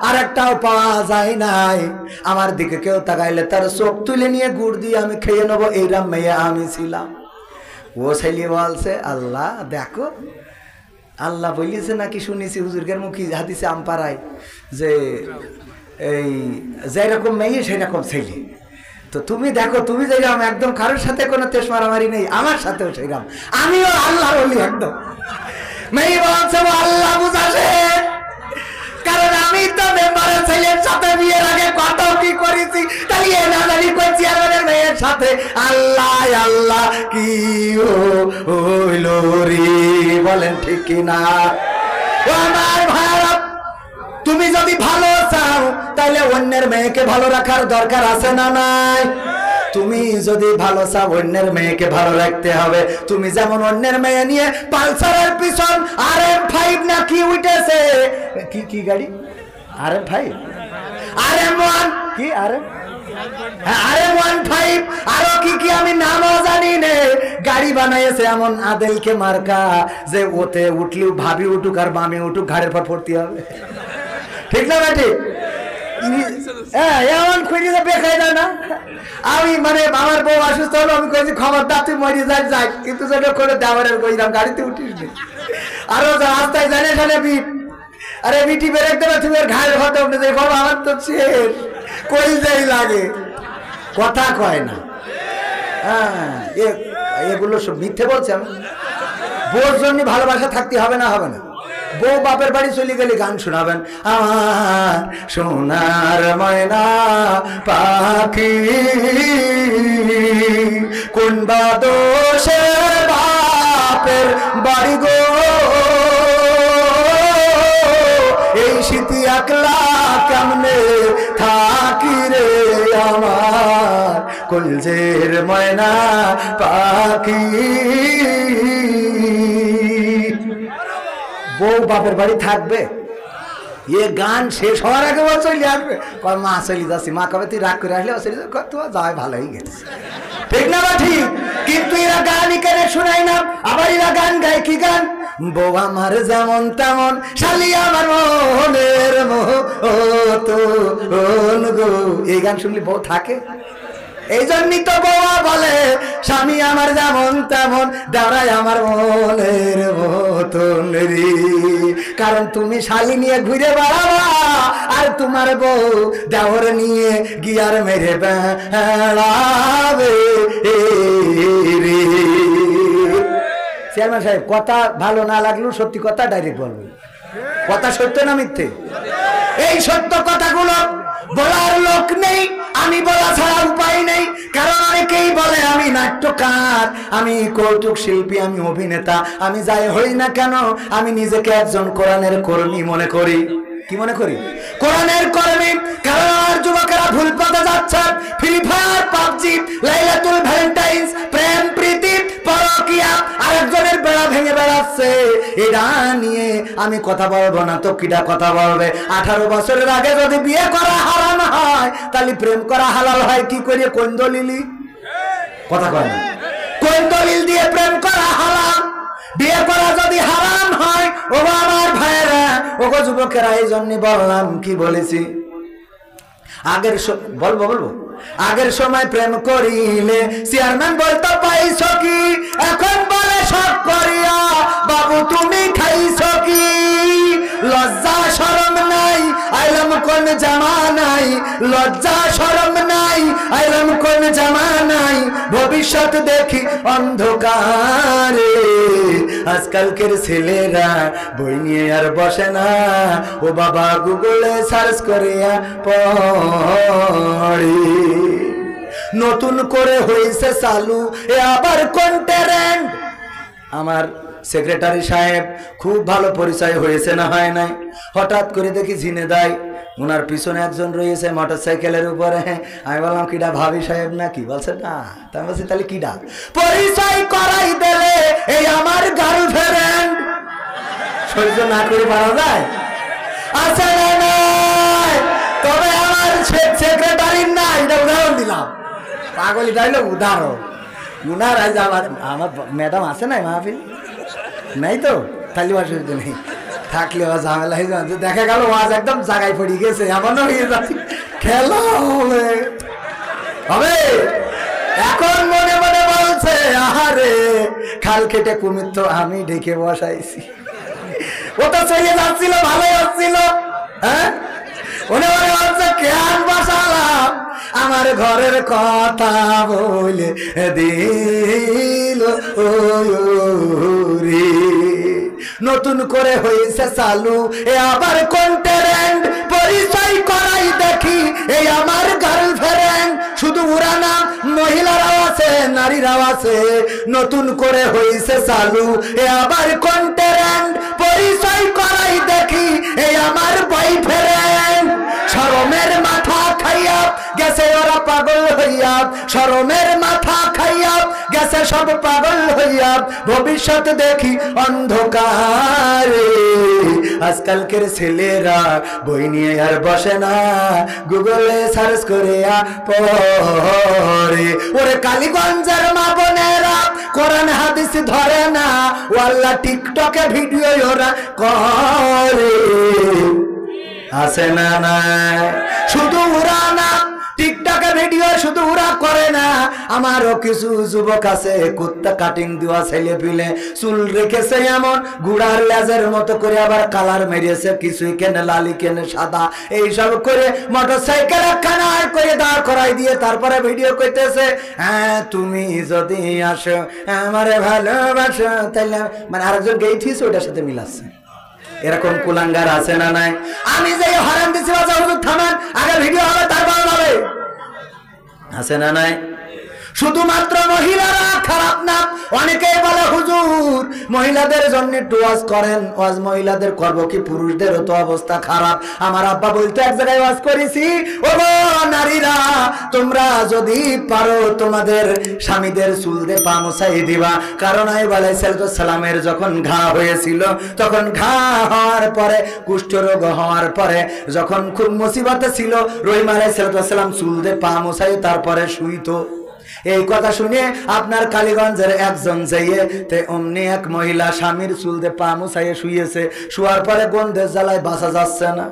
আর একটাও পাওয়া যায় নাই। আমার দিকে কেউ তাকাইলে তার চোখ তুলে নিয়ে গুড় দিয়ে আমি খেয়ে নেবো, এইরকম মেয়ে আমি ছিলাম। ও ছেলে বলছে, আল্লাহ দেখো, আল্লাহ বলিয়েছে নাকি শুনেছি হুজুরকের মুখী হাদিসে আমপাড়ায়, যে এই যেরকম মেয়ে সেরকম ছেলে। তো তুমি দেখো, তুমি যেরকম একদম কারোর সাথে কোনো তেজ মারামারি নেই, আমার সাথেও সেরকম, আমিও আল্লাহ বলি একদম। মেয়ে বলছে আল্লাহ বুঝাছে, কারণ আমি তো মেম্বারের ছেলের সাথে বিয়ের আগে কত কি করেছি, তাই এ না জানি করছি আমাদের মেয়ের সাথে। আল্লাহ আল্লাহ কি হইল রে, বলেন ঠিক কিনা? ও আমার ভাইরা, তুমি যদি ভালো চাও তাহলে অন্যের মেয়েকে ভালো রাখার দরকার আছে না নাই? তুমি যদি ভালো চাও অন্যের মেয়েকে ভালো রাখতে হবে। তুমি যেমন অন্যের মেয়ে নিয়ে পালসারের পিছন RM5 না কি উঠেছে, কি কি গাড়ি RM5 RM1 কি RM R15 আরো কি কি আমি নামও জানি নে। গাড়ি বানাইছে এমন আদেলকে মার্কা যে ওতে উঠলেও ভাবি উঠুক আর বামে উঠুক ঘাড়ের পর ভর্তি হবে, ঠিক না ভাই? ঠিক। এমন খুঁজে বেকায়দা না। আমি মানে আমার বউ অসুস্থ হলো, আমি কইছি খবরদার তুই মরি যাই, কিন্তু যেটা করে দেওয়ারের কইলাম গাড়িতে উঠিস নি। আরো রাস্তায় জানে জানে বিট, আরে বিটি বেরেক দেবে তুমি আর ঘাড়ের ভর্তি উঠে যাই, বাবা আমার তো শেষ, কই যাই লাগে, কথা কয় না। হ্যাঁ, এগুলো সব মিথ্যে বলছে। আমি বউর জন্য ভালোবাসা থাকতে হবে না, হবে না। বউ বাপের বাড়ি চলে গেলে গান শোনাবেন, আমার সোনার ময়না পাখি কোন বা দোষে বাপের বাড়ি গো, এই শীতি একলা কেমনে থাকি রে আমার কলজের ময়না পাখি। বউ বাপের বাড়ি থাকবে, এ গান শেষ হওয়ার আগে ও চলে আসবে, মা চলে যাচ্ছি, মা কবে তুই রাগ করে আসলে তোমার যাওয়াই ভালোই গেছে, ঠিক না বা ঠিক? কিন্তু এরা গানই কেন শোনায় না, আবার এরা গান গায় কি গান, বউ আমার যেমন তেমন শালি আমার মনের মতন গো, এই গান শুনলে বউ থাকে। এই জন্যই তো বউয়া বলে স্বামী আমার যেমন তেমন দাঁড়াই আমার মনের মতন রে, কারণ তুমি শালি নিয়ে ঘুরে বেড়াবা আর তোমার বউ দেওর নিয়ে গিয়ার মেরে বেড়াবে রে। চেয়ারম্যান সাহেব, কথা ভালো না লাগলেও সত্যি কথা ডাইরেক্ট বলবেন, কথা সত্য না মিথ্যে? এই সত্য কথাগুলো বলার লোক নেই, আমি বলা ছাড়া উপায় নেই। কারণ অনেকেই বলে আমি নাট্যকার, আমি কৌতুক শিল্পী, আমি অভিনেতা, আমি যাই হই না কেন আমি নিজেকে একজন কোরআনের কর্মী মনে করি। কি মনে করি? কোরআনের কর্মী। কারণ আমার যুবকেরা ভুল পথে যাচ্ছে, ফ্রি ফায়ার, পাবজি, লাইলাতুল ভ্যালেন্টাইন্স, প্রেম প্রীতি, পরকিয়া, আরেকজনের বেড়া ভেঙে বেড়াচ্ছে। এটা নিয়ে আমি কথা বলবো না তো কিটা কথা বলবে? 18 বছরের আগে যদি বিয়ে করা হারাম হয় তাহলে প্রেম করা হালাল হয় কি করে? কোন দলিলি? কথা কয় না। কোন দলিল দিয়ে প্রেম করা হালাল? বিয়ে করা যদি হারাম হয়, ও আমার ভাইয়েরা, ও যুবকেরা, এই জন্য বললাম, কি বলেছি আগের বলবো আগের সময় প্রেম করিলে চেয়ারম্যান বলতো পাইছো কি, এখন বলে সব করিয়া বাবু তুমি খাইছো কি? লজ্জা শরম নাই, আইলাম কোন জামানাই, লজ্জা শরম নাই, আইলাম কোন জামানাই, ভবিষ্যৎ দেখি অন্ধকারে। আজকালকের ছেলেরা বই নিয়ে আর বসে না, ও বাবা গুগলে সার্চ করিয়া পড়ে। নতুন করে হয়েছে চালু এ আবার কোন ট্রেন্ড। আমার সেক্রেটারি সাহেব খুব ভালো পরিচয় হয়েছে না হয় নাই, হঠাৎ করে দেখি ঝিনেদায় ওনার পিছনে একজন রয়েছে মোটরসাইকেলের উপরে। আমি বললাম কিডা? ভাবি সাহেব না কি? বলছে না। তাই বলছি তাহলে কিডা? পরিচয় করাই দিলে এই আমার গার্লফ্রেন্ড। সহ্য না করে পারা যায়? আছে না নাই? তবে আমার সেক্রেটারির না, এটা উদাহরণ দিলাম, পাগলিটা হইলো উদাহরণ। উনার আজ আমার ম্যাডাম আছে না মাহফিল নাই তো, তাহলে অসুবিধা নেই, থাকলে ঝামেলা হয়ে যাচ্ছে। দেখা গেল আজ একদম জায়গায় পড়ে গেছে, এমনও হয়ে যাচ্ছে খেলা হবে। এখন মনে মনে বলছে আহারে খাল কেটে কুমির তো আমি ঢেকে বসাইছি। ও তো চলে যাচ্ছিল, ভালোই হচ্ছিল, হ্যাঁ মনে মনে বলছে কেন বসালাম, আমার ঘরের কথা বলে দিল রে। নতুন করে হয়েছে চালু এ আবার কোন ট্রেন্ড, পরিচয় করাই দেখি এই আমার গার্লফ্রেন্ড। শুধু ওরা না, মহিলারাও আছে, নারীরাও আছে। নতুন করে হয়েছে চালু এ আবার কোন ট্রেন্ড, পরিচয় করাই দেখি এই আমার বয়ফ্রেন্ড। শরমের মাথা খাইয়া গেছে ওরা পাগল হইয়া, শরমের মাথা খাইয়া গেছে সব পাগল হইয়া, ভবিষ্যৎ দেখি অন্ধকারে। আজকালকের ছেলেরা বই নিয়ে আর বসে না, গুগলে সার্চ করে পড়ে। ওরে কালীগঞ্জের মা বোনেরা কোরআন হাদিস ধরে না, ওয়াল্লা টিকটকে ভিডিও ওরা করে। আছে না নাই? শুধু ওরা না, টিকটকে ভিডিও শুধু ওরা করে না, আমারও কিছু যুবক আছে কুত্তা কাটিং দেওয়া ছেলে পিলে, চুল রেখেছে এমন গুড়ার লেজের মতো করে, আবার কালার মেরিয়েছে, কিছুই কেনে লালি কেনে সাদা, এইসব করে মোটরসাইকেল একখানা করে দাঁড় করাই দিয়ে তারপরে ভিডিও করতেছে, হ্যাঁ তুমি যদি আসো আমারে ভালোবাসো তাইলে, মানে আরেকজন গেইছিস ওইটার সাথে মিলাচ্ছে। এরকম কুলাঙ্গার আছে না নাই? আমি যে হরান দিচ্ছি বাজা হুজুর থামান, আগে ভিডিও হবে তারপর হবে। আছে না নাই? শুধুমাত্র মহিলারা খারাপ না, অনেকেই বলে হুজুর মহিলাদের জন্য একটু ওয়াজ করেন। ওয়াজ মহিলাদের করব কি, পুরুষদেরও তো অবস্থা খারাপ। আমার আব্বা বলতে এক জায়গায় ওয়াজ করেছি, ও নারীরা তোমরা যদি পারো তোমাদের স্বামীদের চুল দিয়ে পা মুছাই দিবা, কারণ আইয়ুব আলাইহিস সালামের যখন ঘা হয়েছিল, তখন ঘা হওয়ার পরে, কুষ্ঠরোগ হওয়ার পরে যখন খুব মুসিবতে ছিল, রহিম আলাইহিস সালাম চুল দিয়ে পা মুছাই তারপরে শুইতো। এই কথা শুনে আপনার কালীগঞ্জের একজন যাইয়ে তে অমনি এক মহিলা স্বামীর চুল দিয়ে পা মুছাইয়ে শুয়েছে, শুয়ার পরে গন্ধের জ্বালায় বাঁচা যাচ্ছে না।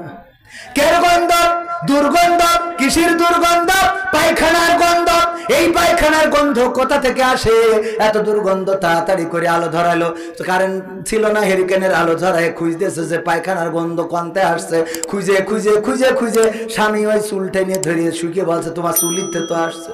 কের গন্ধ? দুর্গন্ধ। কিসের দুর্গন্ধ? পায়খানার গন্ধ। এই পায়খানার গন্ধ কোথা থেকে আসে? এত দুর্গন্ধ। তাড়াতাড়ি করে আলো ধরালো, কারেন্ট ছিল না, হেরিকেনের আলো ধরায় খুঁজতেছে যে পায়খানার গন্ধ কনতে আসছে। খুঁজে খুঁজে খুঁজে খুঁজে স্বামী ওই চুল টেনে ধরিয়ে শুকিয়ে বলছে তোমার চুলিতে তো আসছে।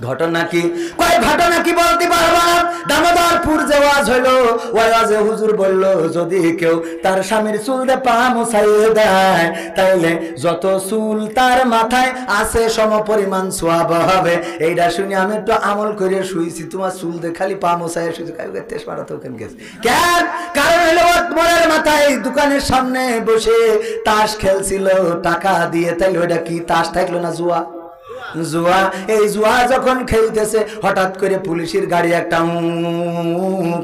ঘটনা কি? কয় ঘটনা কি বলতে পারবো না। দামোদরপুর যে ওয়াজ হইলো, ওই ওয়াজে হুজুর বলল যদি কেউ তার স্বামীর চুল দিয়ে পা মুছাইয়ে দেয়, তাইলে যত চুল তার মাথায় আছে সম পরিমাণ সওয়াব হবে। এইটা শুনে আমি একটু আমল করে শুয়েছি। তোমার চুল দিয়ে খালি পা মুছাইয়ে শুয়েছি, তেজ পাড়া তো কেন গেছে কেন? কারণ হলো মোড়ের মাথায় দোকানের সামনে বসে তাস খেলছিল টাকা দিয়ে, তাইলে ওইটা কি তাস থাকলো না জুয়া? জুয়া। এই জুয়া যখন খেলতেছে, হঠাৎ করে পুলিশের গাড়ি একটা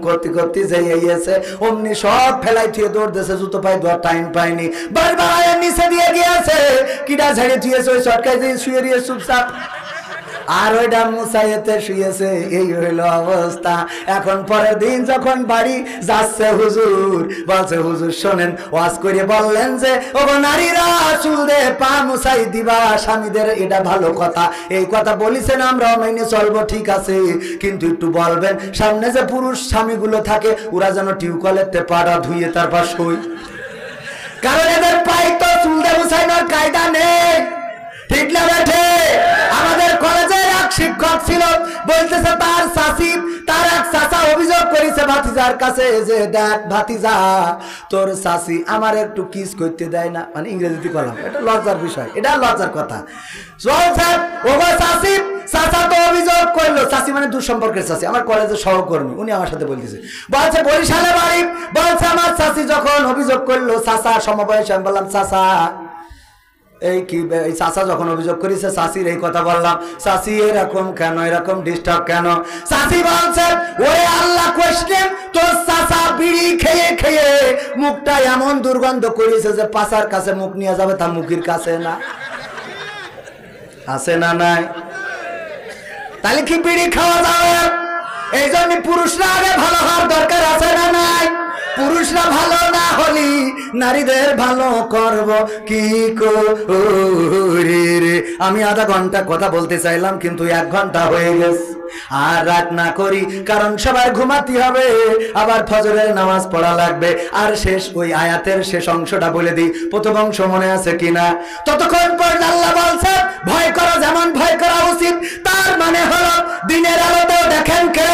করতে করতে যাইয়েছে, অমনি সব ফেলাই থুয়ে দৌড়তেছে, জুতো পায়ে দেওয়ার টাইম পায়নি, বারবার নিচে দিয়ে গিয়েছে, কিডা ঝাড়ে থুয়েছে, ওই চটকায় দিয়ে শুয়ে দিয়ে চুপচাপ, আর ওইটা মুছাইতে শুয়েছে। এই হইল অবস্থা। এখন পরের দিন যখন বাড়ি যাচ্ছে, হুজুর বলছে হুজুর শোনেন, ওয়াজ করে বললেন যে ও নারীরা চুল দিয়ে পা মুছাই দিবা স্বামীদের, এটা ভালো কথা। এই কথা বলিছেন, আমরা মেনে চলবো, ঠিক আছে, কিন্তু একটু বলবেন সামনে যে পুরুষ স্বামীগুলো থাকে, ওরা যেন টিউবওয়েলের পাড়া ধুয়ে তারপর শুই, কারণ এদের পায়ে তো চুল দিয়ে মুছাইনোর কায়দা নেই। ঠিক না বেঠে? আমাদের কলেজের এক শিক্ষক ছিল, বলতেছে তার চাচি, তার এক চাচা অভিযোগ করেছে ভাতিজার কাছে যে দেখ ভাতিজা, তোর চাচি আমার একটু কিস করতে দেয় না। মানে ইংরেজিতে বললাম, এটা লজ্জার বিষয়, এটা লজ্জার কথা। চাচা তো অভিযোগ করলো, চাচি মানে দূর সম্পর্কের চাচি, আমার কলেজের সহকর্মী, উনি আমার সাথে বলতেছে, বলছে বরিশালে বাড়ি, বলছে আমার চাচি যখন অভিযোগ করলো, চাচা সমবয়সী, আমি বললাম চাচা এই কি, এই চাচা যখন অভিযোগ করেছে চাচির এই কথা বললাম, চাচি এরকম কেন, এরকম ডিস্টার্ব কেন? চাচি বলছে ওরে আল্লাহ কোশ্চেন, তোর চাচা বিড়ি খেয়ে খেয়ে মুখটা এমন দুর্গন্ধ করেছে যে পাশার কাছে মুখ নিয়ে যাবে, তার মুখের কাছে না। আছে না নাই? তাহলে কি বিড়ি খাওয়া যাবে? এই জন্য পুরুষরা আগে ভালো হওয়ার দরকার আছে না নাই? পুরুষরা ভালো না হলি নারীদের ভালো করব কি করে রে? আমি আধা ঘন্টা কথা বলতে চাইলাম, কিন্তু 1 ঘন্টা হয়ে গেছে। আর রাত না করি, কারণ সবাই ঘুমাতে হবে, আবার ফজরের নামাজ পড়া লাগবে। আর শেষ ওই আয়াতের শেষ অংশটা বলে দিই, প্রথম অংশ মনে আছে কিনা? ততক্ষণ পর্যন্ত আল্লাহ বলছে ভয় করো, যেমন ভয় করা উচিত, তার মানে হলো দিনের আলোতেও দেখেন কে,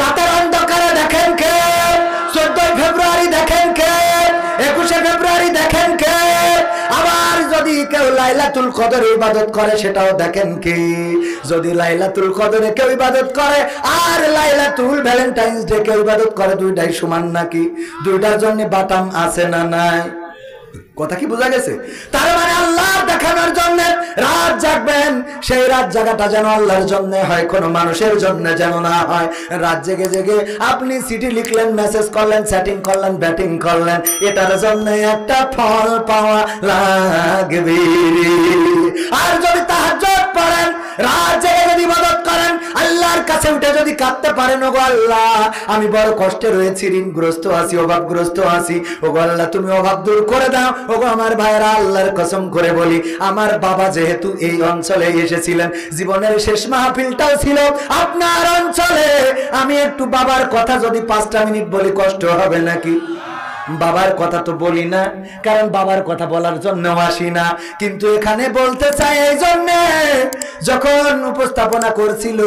রাতের অন্ধকারে দেখেন কে, 14 ফেব্রুয়ারি দেখেন কে, 21 ফেব্রুয়ারি দেখেন কে, আবার যদি কেউ লাইলাতুল কদরে ইবাদত করে সেটাও দেখেন কে। যদি লাইলাতুল কদরে কেউ ইবাদত করে আর লাইলাতুল ভ্যালেন্টাইন্স ডে কেউ ইবাদত করে, দুইটাই সমান নাকি? দুইটার জন্য বাটাম আছে না নাই? কথা কি বোঝা গেছে? তার মানে আল্লাহ দেখানোর জন্য রাত জাগবেন, সেই রাত জাগাটা যেন আল্লাহর জন্য হয়, কোনো মানুষের জন্য যেন না হয়। রাত জেগে জেগে আপনি চিঠি লিখলেন, মেসেজ করলেন, চ্যাটিং করলেন, ব্যাটিং করলেন, এটার জন্য একটা ফল পাওয়া লাগবে। আর যদি তাহাজ্জুদ পড়েন, রাত জেগে যদি ইবাদত করেন, আল্লাহর কাছে উঠে যদি কাঁদতে পারেন, ওগো আল্লাহ আমি বড় কষ্টে রয়েছি, ঋণগ্রস্ত আছি, অভাবগ্রস্ত আছি, ওগো আল্লাহ তুমি অভাব দূর করে দাও। ওগো আমার ভাইরা, আল্লাহর কসম করে বলি, আমার বাবা যেহেতু এই অঞ্চলে এসেছিলেন, জীবনের শেষ মাহফিলটাও ছিল আপনার অঞ্চলে, আমি একটু বাবার কথা যদি 5টা মিনিট বলি কষ্ট হবে নাকি? বাবার কথা তো বলি না, কারণ বাবার কথা বলার জন্য আসি না, কিন্তু এখানে বলতে চাই এই জন্য, যখন উপস্থাপনা করছিল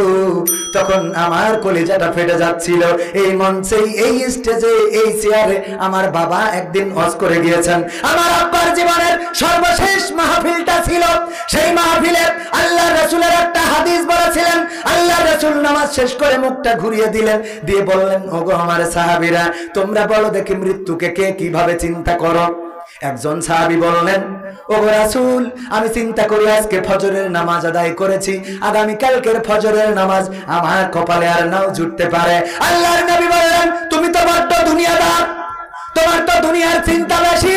তখন আমার কলিজাটা ফেটে যাচ্ছিল। এই মঞ্চে, এই স্টেজে, এই চেয়ারে আমার বাবা একদিন ওয়াজ করে গিয়েছেন। আমার আব্বার জীবনের সর্বশেষ মাহফিলটা ছিল, সেই মাহফিলে আল্লাহ রাসূলের একটা হাদিস বলেছিলেন। আল্লাহ রাসূল নামাজ শেষ করে মুখটা ঘুরিয়ে দিলেন, দিয়ে বললেন, ওগো আমার সাহাবীরা, তোমরা বলো দেখি মৃত্যুকে কে কিভাবে চিন্তা করো? একজন সাহাবী বললেন, ওগো রাসূল, আমি চিন্তা করি আজকে ফজরের নামাজ আদায় করেছি, আগামী কালকের ফজরের নামাজ আমার কপালে আর নাও জুটতে পারে। আল্লাহর নবী বললেন, তুমি তো বড্ড দুনিয়াদার, তোমার তো দুনিয়ার চিন্তা বেশি।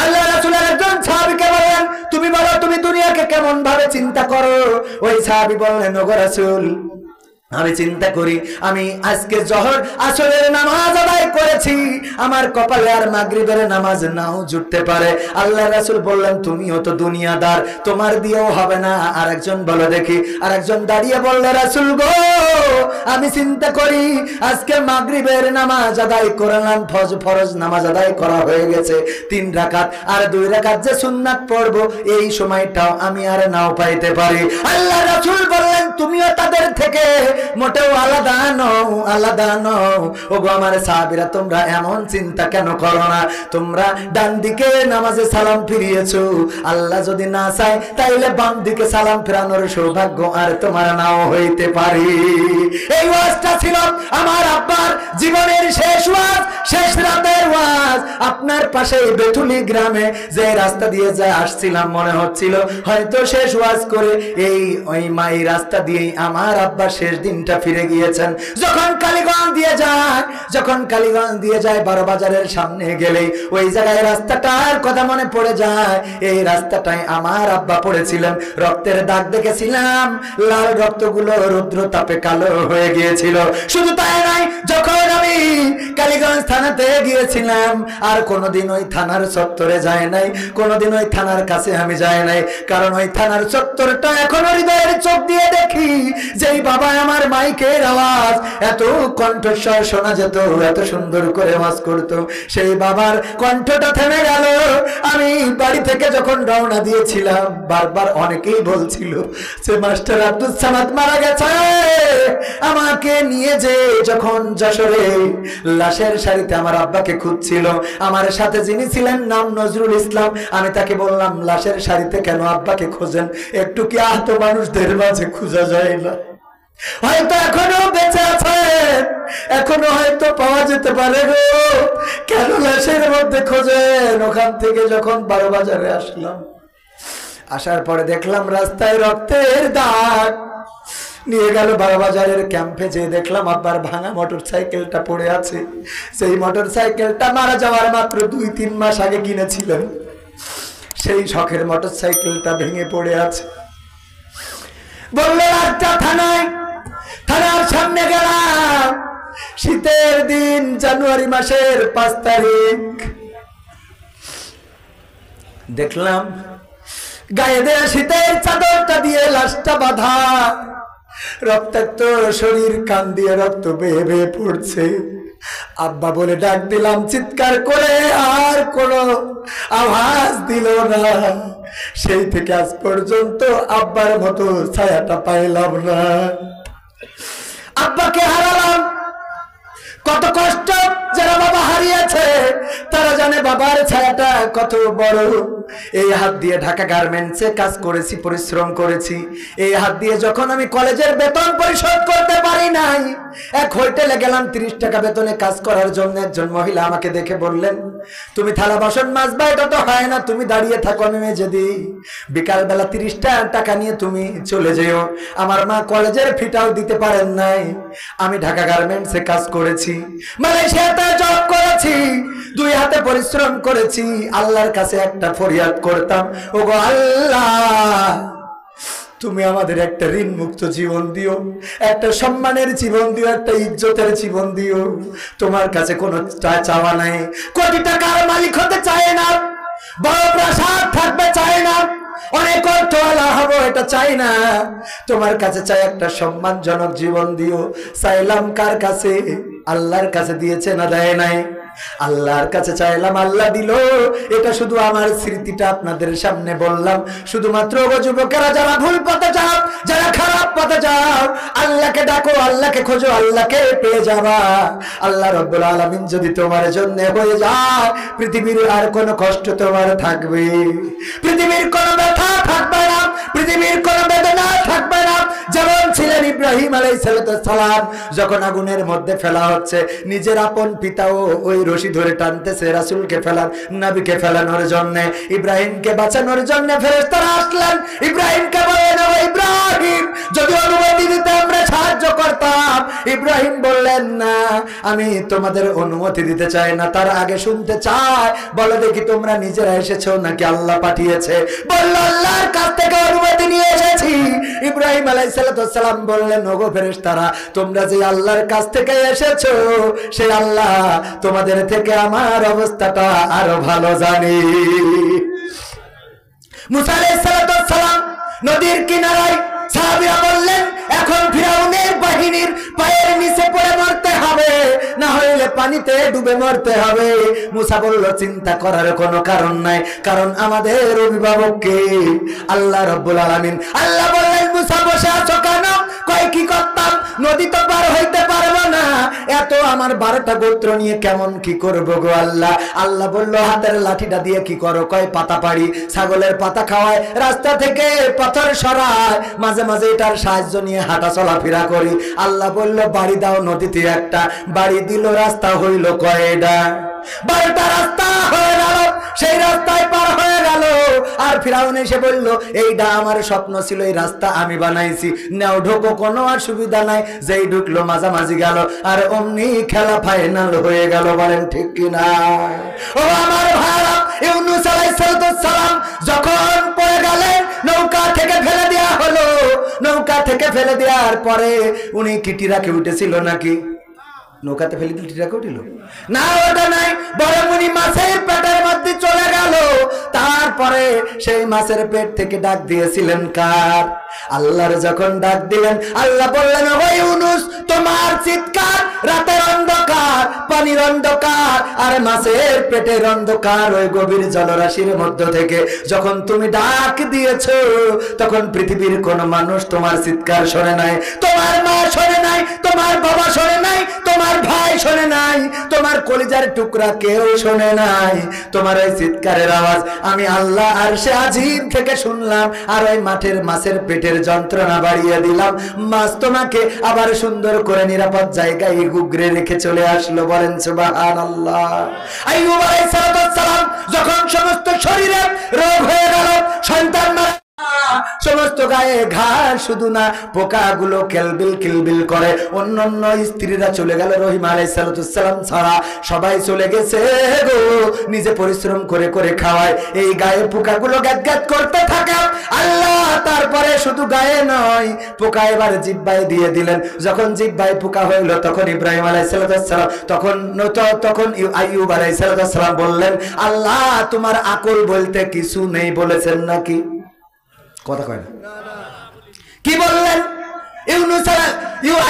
আল্লাহ রাসূলের একজন সাহাবীকে বললেন, তুমি বলো তুমি দুনিয়াকে কেমন ভাবে চিন্তা করো? ওই সাহাবী বললেন, ওগো রাসূল, আমি চিন্তা করি আমি আজকে জোহর আসরের নামাজ আদায় করেছি, আমার কপালে আর মাগরিবের নামাজ নাও জুটতে পারে। আল্লাহ রাসূল বললেন, তুমিও তো দুনিয়াদার, তোমার দিয়েও হবে না। আরেকজন বলো দেখি, আরেকজন দাঁড়িয়ে বলল, রাসূল গো, আমি চিন্তা করি আজকে মাগরিবের নামাজ আদায় করলাম, ফরজ নামাজ আদায় করা হয়ে গেছে 3 রাকাত, আর 2 রাকাত যে সুন্নাত পড়ব, এই সময়টাও আমি আর নাও পাইতে পারি। আল্লাহ রাসূল বললেন, তুমিও তাদের থেকে মোটেও আলাদা নও, আলাদা নও। ওগো আমার সাহাবীরা, তোমরা এমন চিন্তা কেন করো না? তোমরা ডান দিকে নামাজে সালাম ফিরিয়েছো, আল্লাহ যদি না চায় তাইলে বাম দিকে সালাম ফেরানোর সৌভাগ্য আর তোমার নাও হইতে পারে। এই ওয়াজটা ছিল আমার আব্বার জীবনের শেষ ওয়াজ, শেষ রাতের ওয়াজ। আপনার পাশে বেতুলি গ্রামে যে রাস্তা দিয়ে যা আসছিলাম, মনে হচ্ছিল হয়তো শেষ ওয়াজ করে ওই মাই রাস্তা দিয়েই আমার আব্বা শেষ দিনটা ফিরে গিয়েছেন। যখন কালীগঞ্জ দিয়ে যায় 12 বাজারের সামনে গেলেই ওই জায়গায় রাস্তাটার কথা মনে পড়ে যায়। এই রাস্তাটায় আমার আব্বা পড়েছিলেন, রক্তের দাগ দেখেছিলাম, লাল রক্তগুলো রৌদ্র তাপে কালো হয়ে গিয়েছিল। শুধু তাই নয়, যখন আমি কালীগঞ্জ থানাতে গিয়েছিলাম, আর কোনোদিন ওই থানার চত্বরে যায় নাই, কোনোদিন ওই থানার কাছে আমি যাই নাই, কারণ ওই থানার চত্বরটা এখনো হৃদয়ের চোখ দিয়ে দেখি। যেই বাবা আমার মাইকের আওয়াজ, এত কণ্ঠস্বর শোনা যেত, এত সুন্দর করে ওয়াজ করতো, সেই বাবার কণ্ঠটা থেমে গেল। আমি বাড়ি থেকে যখন রওনা দিয়েছিলাম, বারবার অনেকেই বলছিল যে মাস্টার আব্দুল সামাদ মারা গেছে। আমাকে নিয়ে যে যখন যশোরে লাশের সারিতে আমার আব্বাকে খুঁজছিল, আমার সাথে যিনি ছিলেন নাম নজরুল ইসলাম, আমি তাকে বললাম, লাশের সারিতে কেন আব্বাকে খোঁজেন? একটু কি আহত মানুষদের মাঝে খোঁজা যায় না? হয়তো এখনো বেঁচে আছে, এখনো হয়তো পাওয়া যেতে পারে গো, কেন লাশের মধ্যে খোঁজেন? ওখান থেকে যখন 12 বাজারে আসলাম, আসার পরে দেখলাম রাস্তায় রক্তের দাগ। নিয়ে গেল 12 বাজারের ক্যাম্পে, যে দেখলাম আব্বার ভাঙা মোটরসাইকেলটা পড়ে আছে। সেই মোটরসাইকেলটা মারা যাওয়ার মাত্র 2-3 মাস আগে কিনেছিলেন, সেই শখের মোটরসাইকেলটা ভেঙে পড়ে আছে। বললো একটা থানার সামনে গেলাম, শীতের দিন, জানুয়ারি মাসের 5 তারিখ। দেখলাম গায়ে দেয়া শীতের চাদরটা দিয়ে লাশটা বাঁধা, রক্তাক্ত শরীর, কান দিয়ে রক্ত বেয়ে বেয়ে পড়ছে। আব্বা বলে ডাক দিলাম চিৎকার করে, আর কোনো আওয়াজ দিল না। সেই থেকে আজ পর্যন্ত আব্বার মতো ছায়াটা পাইলাম না। আব্বাকে হারালাম, কত কষ্ট, যারা বাবা হারিয়েছে তারা জানে বাবার ছায়াটা কত বড়। এই হাত দিয়ে ঢাকা গার্মেন্টসে কাজ করেছি, পরিশ্রম করেছি। এই হাত দিয়ে যখন আমি কলেজের বেতন পরিশোধ করতে পারি নাই, এক হোটেলে গেলাম 30 টাকা বেতনে কাজ করার জন্য। একজন মহিলা আমাকে দেখে বললেন, তুমি থালা বাসন মাজবা, এটা তো হয় না, তুমি দাঁড়িয়ে থাকো, আমি মেজে দিই। বিকালবেলা 30 টাকা নিয়ে তুমি চলে যেও। আমার মা কলেজের ফিটাও দিতে পারেন নাই। আমি ঢাকা গার্মেন্টসে কাজ করেছি, মালয়েশিয়াতে জব করেছি, 2 হাতে পরিশ্রম করেছি। আল্লাহর কাছে একটা ফরিয়াদ করতাম, ওগো আল্লাহ, তুমি আমাদের একটা ঋণ মুক্ত জীবন দিও, একটা সম্মানের জীবন দিও, একটা ইজ্জতের জীবন দিও। তোমার কাছে কোনো চাওয়া নাই, কোটি টাকার মালিক হতে চায় না, বড় প্রাসাদ থাকবে চায় না, অনেক অর্থওয়ালা হবো এটা চাই না। তোমার কাছে চাই একটা সম্মানজনক জীবন দিও। চাইলাম কার কাছে? আল্লাহর কাছে। দিয়েছে না দেয় নাই? আল্লাহর কাছে চাইলাম, আল্লাহ দিল। এটা শুধু আমার স্মৃতিটা আপনাদের সামনে বললাম। শুধুমাত্র যুবকেরা যারা ভুল পথে যাও, যারা খারাপ পথে যাও, আল্লাহকে ডাকো, আল্লাহকে খোঁজো, আল্লাহকে পেয়ে যাবা। আল্লাহ রাব্বুল আলামিন যদি তোমার জন্য হয়ে যায়, পৃথিবীর আর কোনো কষ্ট তোমার থাকবে, পৃথিবীর কোনো ব্যথা থাকবে না, পৃথিবীর কোনো বেদনা থাকবে না। যেমন ছিলেন ইব্রাহিম আলাইহিস সালাম, যখন আগুনের মধ্যে ফেলা হচ্ছে, নিজের আপন পিতাও ওই রশি ধরে টানতেছে রাসূলকে নবীকে ফেলানোর জন্য, ইব্রাহিমকে বাঁচানোর জন্য ফেরেশতারা আসলেন। ইব্রাহিমকে বললেন, ও ইব্রাহিম, যদি অনুমতি দিতে আমরা সাহায্য করতাম। ইব্রাহিম বললেন, না, আমি তোমাদের অনুমতি দিতে চাই না, তার আগে শুনতে চাই, বলো দেখি তোমরা নিজেরা এসেছো নাকি আল্লাহ পাঠিয়েছে? বলল, আল্লাহর কাছ থেকে অনুমতি নিয়ে এসেছি। ইব্রাহিম আলাইহিস সালাম বললেন, ওগো ফেরেশতারা, তোমরা যে আল্লাহর কাছ থেকে এসেছো, সেই আল্লাহ তোমাদের থেকে আমার অবস্থাটা আরো ভালো জানি। মুসা আলাইহিস সালাম নদীর কিনারায়, সাহাবীরা বললেন, এখন ফিরাউনের বাহিনীর পায়ের নিচে পড়ে মরতে হবে, না হলে পানিতে ডুবে মরতে হবে। মুসা বলল, চিন্তা করার কোনো কারণ নাই, কারণ আমাদের অভিভাবক কে? আল্লাহ রাব্বুল আলামিন। আল্লাহ বললেন, মুসা বসে আছো কেন? কয়, কি করতাম, নদী তো পার হইতে পারবো না, এত আমার 12টা গোত্র নিয়ে কেমন কি করবো গো আল্লাহ? আল্লাহ বলল, হাতের লাঠিটা দিয়ে কি করো? কয়, পাতা পাড়ি, ছাগলের পাতা খাওয়ায়, রাস্তা থেকে পাথর সরায়, মাঝে মাঝে এটার সাহায্য নিয়ে হাঁটা চলাফেরা করি। আল্লাহ বলল, বাড়ি দাও নদীতে একটা। বাড়ি দিল, রাস্তা হইল কয়টা? 12টা রাস্তা হয়ে গেল, সেই রাস্তায় পার হয়ে গেল। আর ফিরাউন এসে বলল, এইটা আমার স্বপ্ন ছিল, এই রাস্তা আমি বানাইছি, নাও ঢোকো, কোনো অসুবিধা নাই। যেই ঢুকলো মাঝামাঝি গেল, আর অমনি খেলা ফাইনাল হয়ে গেল। বলেন ঠিক কিনা? ও আমার ভাইরা, ইউনূস আলাইহিস সালাম যখন পড়ে গেলেন, নৌকা থেকে ফেলে দেওয়া হলো। নৌকা থেকে ফেলে দেওয়ার পরে উনি কি টিরাকে উঠেছিল নাকি? নৌকাতে ফেলে দিল, টিরাকে উঠিল না? ওটা নাই, বরং উনি মাছের পেটের মধ্যে চলে গেল। তারপরে সেই মাছের পেট থেকে ডাক দিয়েছিলেন কার? আল্লাহর যখন ডাক দিলেন, আল্লাহ বললেন, ও ইউনূস, তোমার চিৎকার রাতের অন্ধকার, পানির অন্ধকার, আর মাছের পেটের অন্ধকার, ওই গভীর জলরাশির মধ্য থেকে যখন তুমি ডাক দিয়েছো, তখন পৃথিবীর কোন মানুষ তোমার চিৎকার শোনে নাই, তোমার মা শোনে নাই, তোমার বাবা শোনে নাই, তোমার ভাই শোনে নাই, তোমার কলিজার টুকরা কেউ শোনে নাই। তোমার ওই চিৎকারের আওয়াজ আমি আল্লাহ আরশে আজিম থেকে শুনলাম, আর ওই মাছের পেটের যন্ত্রণা বাড়িয়ে দিলাম। মাছ তোমাকে আবার সুন্দর করে নিরাপদ জায়গায় গুগরে রেখে চলে আসলো। বলেন সুবহানাল্লাহ। আইয়ুব আলাইহিস সালাম যখন সমস্ত শরীরে রোগ হয়ে গেল, সন্তান সমস্ত গায়ে ঘাড়, শুধু না পোকাগুলো কিলবিল কিলবিল করে। অন্যান্য স্ত্রীরা চলে গেল, রহিমা আলাইহিস সালাম ছাড়া সবাই চলে গেছে গো। নিজে পরিশ্রম করে করে খাওয়ায়, এই গায়ে পোকাগুলো গ্যাত গ্যাত করতে থাকে। আল্লাহ তারপরে শুধু গায়ে নয়, পোকা এবার জিহ্বায় দিয়ে দিলেন। যখন জিহ্বায় পোকা হইল, তখন ইব্রাহিম আলাইহিস সালাম তখন আইয়ুব আলাইহিস সালাম বললেন, আল্লাহ তোমার আকল বলতে কিছু নেই বলেছেন নাকি? কথা কয় না, কি বললেন?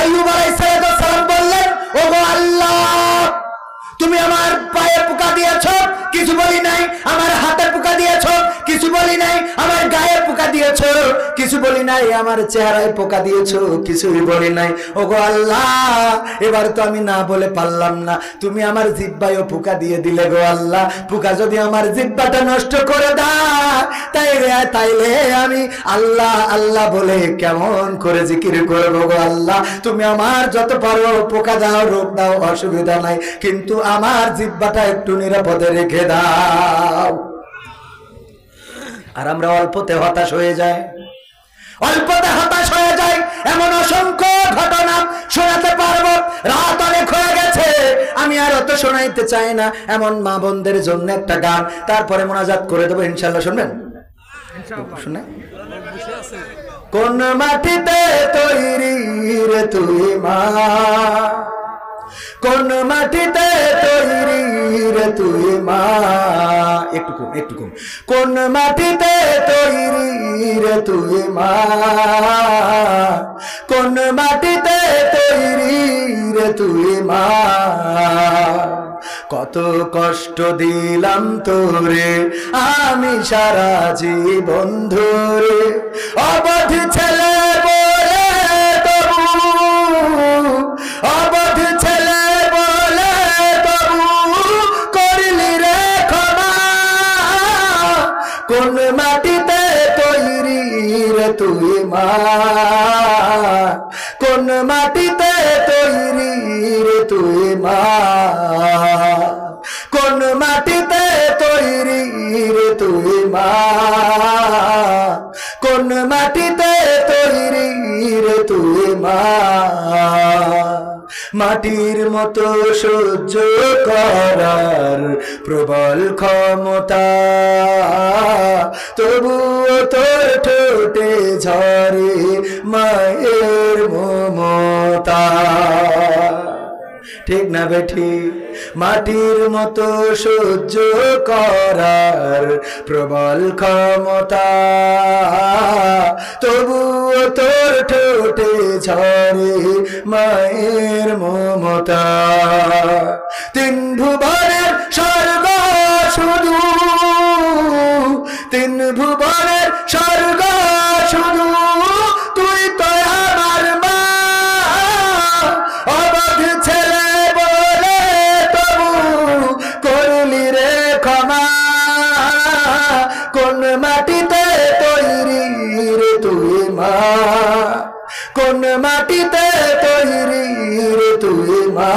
আইয়ুব আলাইহিস সালাম বললেন, ওগো আল্লাহ, তুমি আমার পায়ে পোকা দিয়েছো, কিছু বলি নাই। আমার হাতে পোকা দিয়েছো, কিছু বলি বলি নাই আমার গায়ে পোকা দিয়েছো, কিছু বলি নাই আমার চেহারায় পোকা দিয়েছো, কিছুই বলি নাই। ওগো আল্লাহ, এবার তো আমি না বলে পারলাম না, তুমি আমার জিহ্বায়ও পোকা দিয়ে দিলে গো আল্লাহ। পোকা যদি আমার জিহ্বাটা নষ্ট করে দাও তাইলে আমি আল্লাহ আল্লাহ বলে কেমন করে জিকির করবো গো আল্লাহ। তুমি আমার যত পারো পোকা দাও, রোগ দাও, অসুবিধা নাই, কিন্তু আমার জিহ্বাটা একটু নিরাপদে রেখে দাও। আর আমরা অল্পতে হতাশ হয়ে যাই, অল্পতে হতাশ হয়ে যায়। এমন অসংখ্য ঘটনা শোনাতে পারবো, রাত অনেক হয়ে গেছে, আমি আর অত শোনাইতে চাই না। এমন মা বোনদের জন্য একটা গান, তারপরে মোনাজাত করে দেবো ইনশাআল্লাহ। শুনবেন? শুনে কোন মাটিতে তৈরি রে তুই মা, কোন মাটিতে তৈরি রে তুই মা, একটু কম, কোন মাটিতে তৈরি রে তুই মা, কোন মাটিতে তৈরি রে তুই মা, কত কষ্ট দিলাম তোরে আমি সারা জীবন ধরে, অবধ ছেলে বলে তবু, অবধ ছেলে বলে তবু করলি রে ক্ষমা, কোন মাটিতে তৈরি রে তুই মা, কোন মাটিতে তৈরি রে তুই মা, কোন মাটিতে তৈরি রে তুই মা, কোন মাটিতে তৈরি রে তুই মা, মাটির মতো সহ্য করার প্রবল ক্ষমতা, তবুও তোর ঠোঁটে ঝরে মায়ের মমতা। ঠিক না বেঠি? মাটির মতো সহ্য করার প্রবল ক্ষমতা, তবুও তোর ঠোঁটে ঝরে মায়ের মমতা। তিন ভুবনের স্বর্গ শুধু, তিন ভুবনের স্বর্গ শুধু তুই তো আমার মা, অবধ ছেলে বলে তবু করলি রে ক্ষমা, কোন মাটিতে তৈরি রে তুই মা, কোন মাটিতে তৈরি রে তুই মা,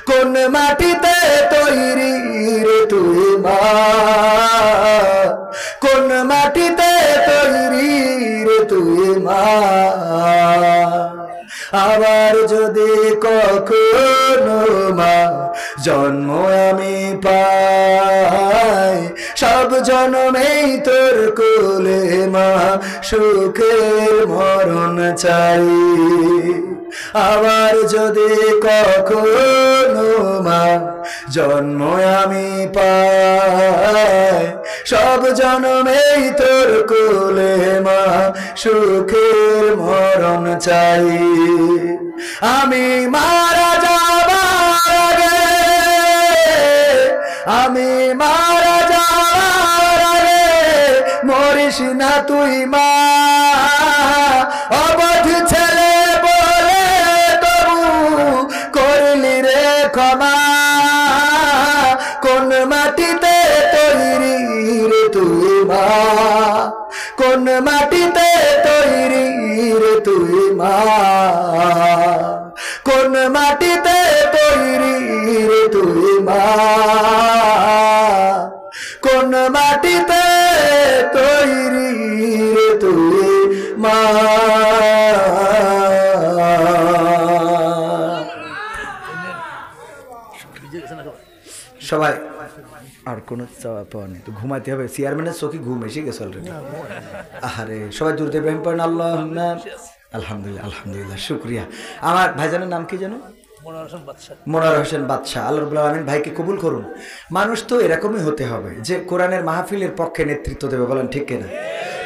কোন মাটিতে তৈরি রে তুই মা, কোন মাটিতে তৈরি রে তুই মা। আবার যদি কখনো মা জন্ম আমি পাই, সব জন্মেই তোর কোলে মা সুখের মরণ চাই। আবার যদি কখনো মা জন্ম আমি পাই, সব জন্মেই তোর কোলে মা সুখের মরণ চাই। আমি মারা যাবার আগে, আমি মারা যাবার আগে মরিস না তুই মা, অবধ ছেলে বলে তবু করলি রে ক্ষমা, কোন মাটিতে তৈরি রে তুই মা, কোন মাটিতে তৈরি রে তুই মা, কোন মাটিতে তৈরি রে তুই মা, কোন মাটিতে তৈরি রে তুই মা। সবাই আর কোন চাওয়া পাওয়া নেই, তো ঘুমাইতে হবে। চেয়ারম্যানের চোখে ঘুম এসে গেছে অলরেডি। আরে সবাই দূর ইব্রাহিম পড়েন আল্লাহুম্মা। আলহামদুলিল্লাহ, আলহামদুলিল্লাহ, শুকরিয়া। আমার ভাইজানের নাম কি জানো? মনোয়ার হোসেন বাদশা। আল্লাহ রাব্বুল আলামিন ভাইকে কবুল করুন। মানুষ তো এরকমই হতে হবে যে কোরআনের মাহফিলের পক্ষে নেতৃত্ব দেবে, বলেন ঠিক কিনা?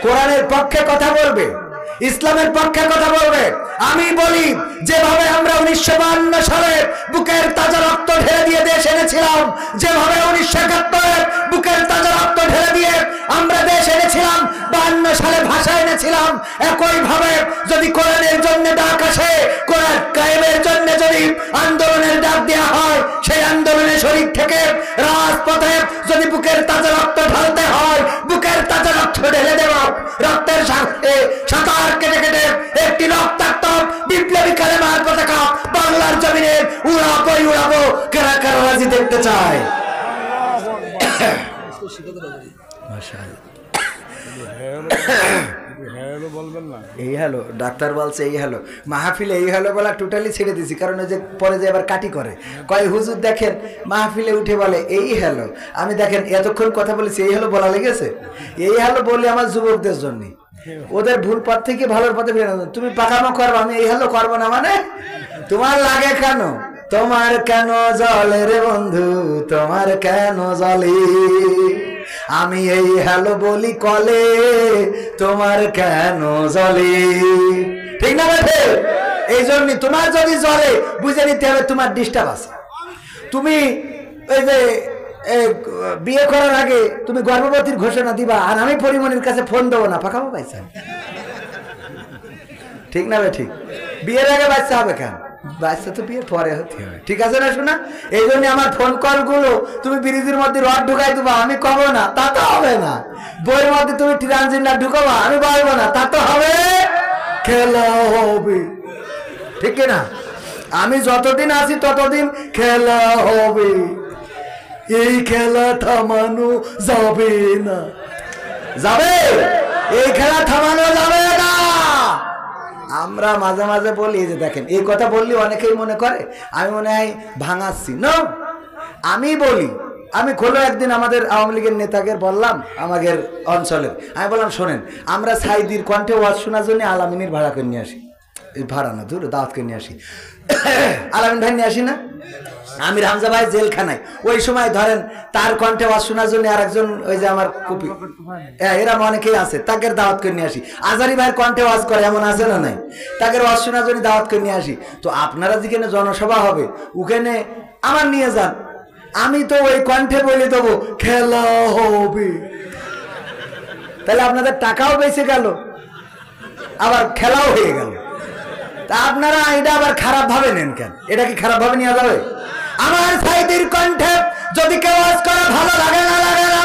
কোরআনের পক্ষে কথা বলবে, ইসলামের পক্ষে কথা বলবে। আমি বলি যেভাবে আমরা 1952 সালে বুকের তাজা রক্ত ঢেলে দিয়ে দেশ এনেছিলাম, যেভাবে 1971 বুকের তাজা রক্ত ঢেলে দিয়ে সালে ভাষা এনেছিলাম, একইভাবে যদি কোরআনের জন্য ডাক আসে, কোরআন কায়েমের জন্য যদি আন্দোলনের ডাক দেওয়া হয়, সেই আন্দোলনে শরীর থেকে রাজপথে যদি বুকের তাজা রক্ত ঢালতে হয়, বুকের তাজা রক্ত ঢেলে দেব। রক্তের সাথে সাঁতার কেটে কেটে একটি রক্তাক্ত বিপ্লবী কালেমার পতাকা বাংলার জমিনে উড়াবই উড়াবো। কারা কারা রাজি দেখতে চায়? এই হ্যালো ডাক্তার বলছে, এই হ্যালো মাহফিলে এই হ্যালো বলা টোটালি ছেড়ে দিছি, কারণ ওই যে পরে যে আবার কাটি করে কয় হুজুর দেখেন মাহফিলে উঠে বলে এই হ্যালো। আমি দেখেন এতক্ষণ কথা বলেছি, এই হ্যালো বলা লেগেছে। এই হ্যালো বললে আমার যুবকদের জন্য, ওদের ভুল পথ থেকে ভালোর পথে ফিরে। তুমি পাকামো করবো, আমি এই হ্যালো করবো না মানে? তোমার লাগে কেন? তোমার কেন জলে রে বন্ধু, তোমার কেন জলে? আমি এই হ্যালো বলি কলে, তোমার কেন জলে? ঠিক না বেঠে? এই জন্য তোমার যদি জলে বুঝে নিতে হবে তোমার ডিস্টার্ব আছে। তুমি ওই যে বিয়ে করার আগে তুমি গর্ভবতীর ঘোষণা দিবা, আর আমি পরিমণির কাছে ফোন দেবো না, পাকাবো পাইছেন? ঠিক না বে? ঠিক। বিয়ের আগে বাচ্চা হবে কেন? বাচ্চা তো বিয়ের পরে হতে হবে, ঠিক আছে না শোনা? এই জন্য আমার ফোন কল গুলো তুমি ব্রিজের মধ্যে রড ঢুকাই দেবা, আমি কব না, তা তো হবে না। বইয়ের মধ্যে তুমি ট্রানজিন্ডার ঢুকাবা, আমি বলবো না, তা তো হবে। খেলা হবে, ঠিক না? আমি যতদিন আছি ততদিন খেলা হবে, এই খেলা থামানো যাবে না। যাবে? এই খেলা থামানো যাবে না। আমরা মাঝে মাঝে বলি যে দেখেন, এই কথা বললে অনেকেই মনে করে আমি মনে হয় ভাঙাচ্ছি। না, আমি বলি, আমি খোলো একদিন আমাদের আওয়ামী লীগের নেতাকে বললাম, আমাদের অঞ্চলের, আমি বললাম শোনেন, আমরা সাইদির কণ্ঠে ওয়াজ শোনার জন্য আলামিনীর ভাড়া করে নিয়ে আসি। ভাড়া না, ধরো দাওয়াত করে নিয়ে আসি। আলামিন ভাই নিয়ে আসি না, আমির হামজা ভাই জেলখানায়, ওই সময় ধরেন তার কণ্ঠে ওয়াজ শোনার জন্য আর একজন ওই যে আমার কপি, এরা অনেকেই আছে, তাকে দাওয়াত করে নিয়ে আসি। আজারি ভাইয়ের কণ্ঠে ওয়াজ করে এমন আছে না নাই? তাকে ওয়াজ শোনার জন্য দাওয়াত করে নিয়ে আসি। তো আপনারা যেখানে জনসভা হবে ওখানে আমার নিয়ে যান, আমি তো ওই কণ্ঠে বলে দেবো খেলা হবে। তাহলে আপনাদের টাকাও বেঁচে গেল, আবার খেলাও হয়ে গেল। তা আপনারা এটা আবার খারাপ ভাবে নেন কেন? এটা কি খারাপ ভাবে নেওয়া যাবে? আমার সাইদির কণ্ঠে যদি কেউ ওয়াজ করে ভালো লাগে না লাগে না?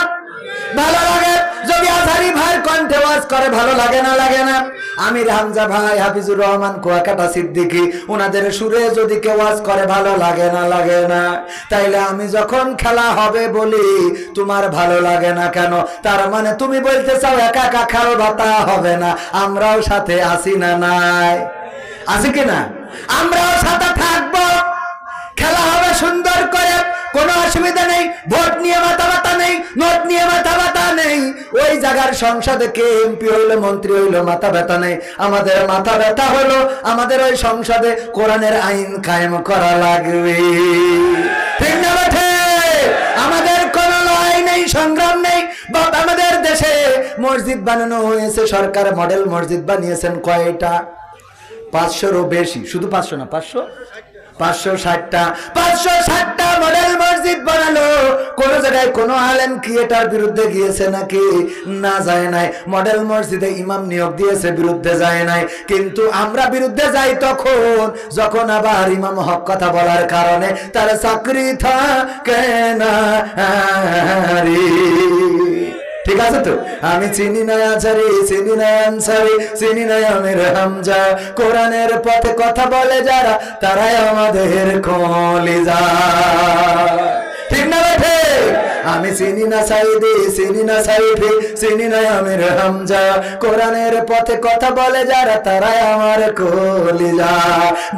ভালো লাগে। যদি আজারি ভাইয়ের কণ্ঠে ওয়াজ করে ভালো লাগে না লাগে না? আমির হামজা ভাই, হাফিজুর রহমান, কুয়াকাটা সিদ্দিকী, ওনাদের সুরে যদি কেউ ওয়াজ করে ভালো লাগে না লাগে না? তাইলে আমি যখন খেলা হবে বলি তোমার ভালো লাগে না কেন? তার মানে তুমি বলতে চাও একা একা খেলবাতা হবে না, আমরাও সাথে আসি না নাই? আছে কিনা? আমরাও সাথে থাকবো, খেলা হবে সুন্দর করে, কোনো অসুবিধা নেই। ভোট নিয়ে মাথা ব্যথা নেই, নোট নিয়ে মাথা ব্যথা নেই। ওই জায়গার সংসদে কে এমপি হইলো, মন্ত্রী হইলো, মাথা ব্যথা নেই। আমাদের মাথা ব্যথা হলো আমাদের ওই সংসদে কোরআনের আইন কায়েম করা লাগবে, ঠিক না বেঠে? আমাদের কোনো লড়াই নেই, সংগ্রাম নেই। আমাদের দেশে মসজিদ বানানো হয়েছে, সরকার মডেল মসজিদ বানিয়েছেন কয়টা? 500-রও বেশি। শুধু 500 না, 560টা 560টা মডেল মসজিদ বানালো। কোন জায়গায় কোন আলেম কি এটার বিরুদ্ধে গিয়েছে নাকি? না, যায় নাই। মডেল মসজিদে ইমাম নিয়োগ দিয়েছে, বিরুদ্ধে যায় নাই। কিন্তু আমরা বিরুদ্ধে যাই তখন যখন আবার ইমাম হক কথা বলার কারণে তার চাকরি থাকে না। ঠিক আছে তো? আমি চিনি না আজারি, চিনি না আনসারি, চিনি না আমির হামজা। কোরআনের পথে কথা বলে যারা, তারাই আমাদের কলিজা, ঠিক না বেঠে? আমি চিনি না সাইদি, চিনি না সাইফি, চিনি না আমির হামজা। কোরআনের পথে কথা বলে যারা, তারাই আমার কলিজা।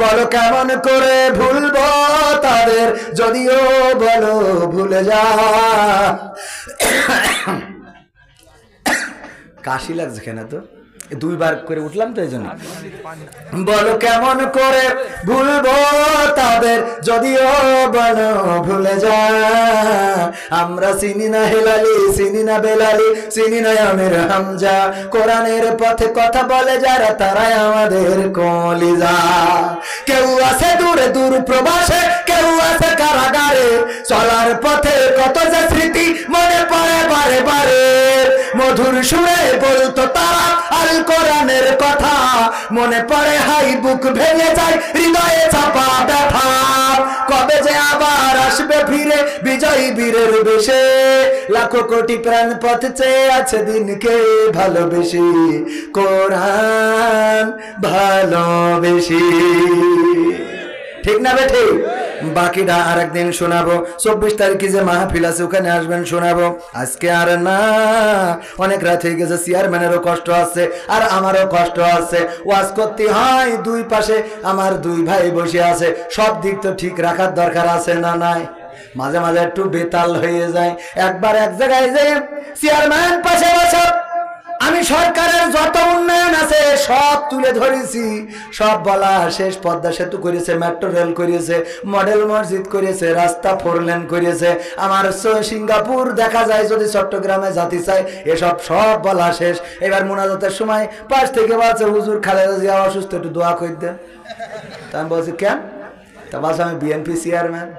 বলো কেমন করে ভুলবো তাদের, যদিও বলো ভুলে যা। কাশি লাগছে কেন? তো দুইবার করে উঠলাম তো এই জন্য। বলো কেমন করে ভুলবো তাদের, যদিও বলো ভুলে যা। আমরা চিনি না হেলালি, চিনি না বেলালি, চিনি না আমির হামজা। কোরআনের পথে কথা বলে যারা, তারাই আমাদের কলিজা। কেউ আছে দূরে দূর প্রবাসে, কেউ আছে কারাগারে। চলার পথে কত যে স্মৃতি মনে পড়ে বারে বারে। মধুর সুরে বলতো তারা আল কোরআনের কথা, মনে পড়ে হাই বুক ভেঙে যায় হৃদয়ে চাপা ব্যথা। কবে যে আবার আসবে ফিরে বিজয়ী বীরের বেশে, লাখো কোটি প্রাণ পথ চেয়ে আছে দিনকে ভালোবেসে, কোরআন ভালোবেসে। ঠিক না বেঠে? বাকিটা আরেকদিন শোনাবো। 24 তারিখে যে মাহফিল আছে ওখানে আসবেন, শোনাবো। আজকে আর না, অনেক রাত হয়ে গেছে। চেয়ারম্যানেরও কষ্ট আছে আর আমারও কষ্ট আছে। ওয়াজ করতে হয়, দুই পাশে আমার দুই ভাই বসে আছে, সব দিক তো ঠিক রাখার দরকার আছে না নাই? মাঝে মাঝে একটু বেতাল হয়ে যায়। একবার এক জায়গায় যে চেয়ারম্যান পাশে বসে আমি সরকারের যত উন্নয়ন আছে সব তুলে ধরেছি, সব বলা শেষ। পদ্মা সেতু করেছে, মেট্রো রেল করেছে, মডেল মসজিদ করেছে, রাস্তা 4 লেন করেছে। আমার সিঙ্গাপুর দেখা যায় যদি চট্টগ্রামে জাতি চাই, এসব সব বলা শেষ। এবার মোনাজাতের সময় পাশ থেকে বলছে হুজুর খালেদা জিয়া অসুস্থ, একটু দোয়া করে দেন। তা আমি বলছি কেন? তা বলছে আমি বিএনপি চেয়ারম্যান,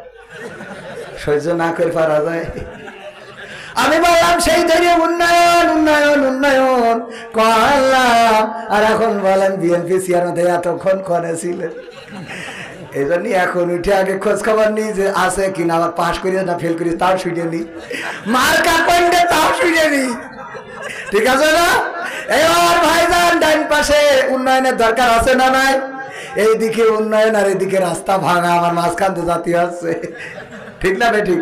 সহ্য না করে পারা যায়। আমি বললাম সেই ধরে উন্নয়ন উন্নয়ন উন্নয়ন করলাম, আর এখন বলেন বিএনপি চেয়ারম্যান। এতক্ষণ করে ছিলেন, এই জন্যই এখন উঠে আগে খোঁজ খবর নিই যে আছে কিনা, আবার পাশ করিস না ফেল করিস তাও শুনে নি, মার্কা পয়েন্টে তাও শুনে নি। ঠিক আছে না? এবার ভাইজান ডাইন পাশে উন্নয়নের দরকার আছে না নাই? এইদিকে উন্নয়ন আর এইদিকে রাস্তা ভাঙা, আমার মাঝখান তো জাতি আছে। ঠিক না ভাই? ঠিক।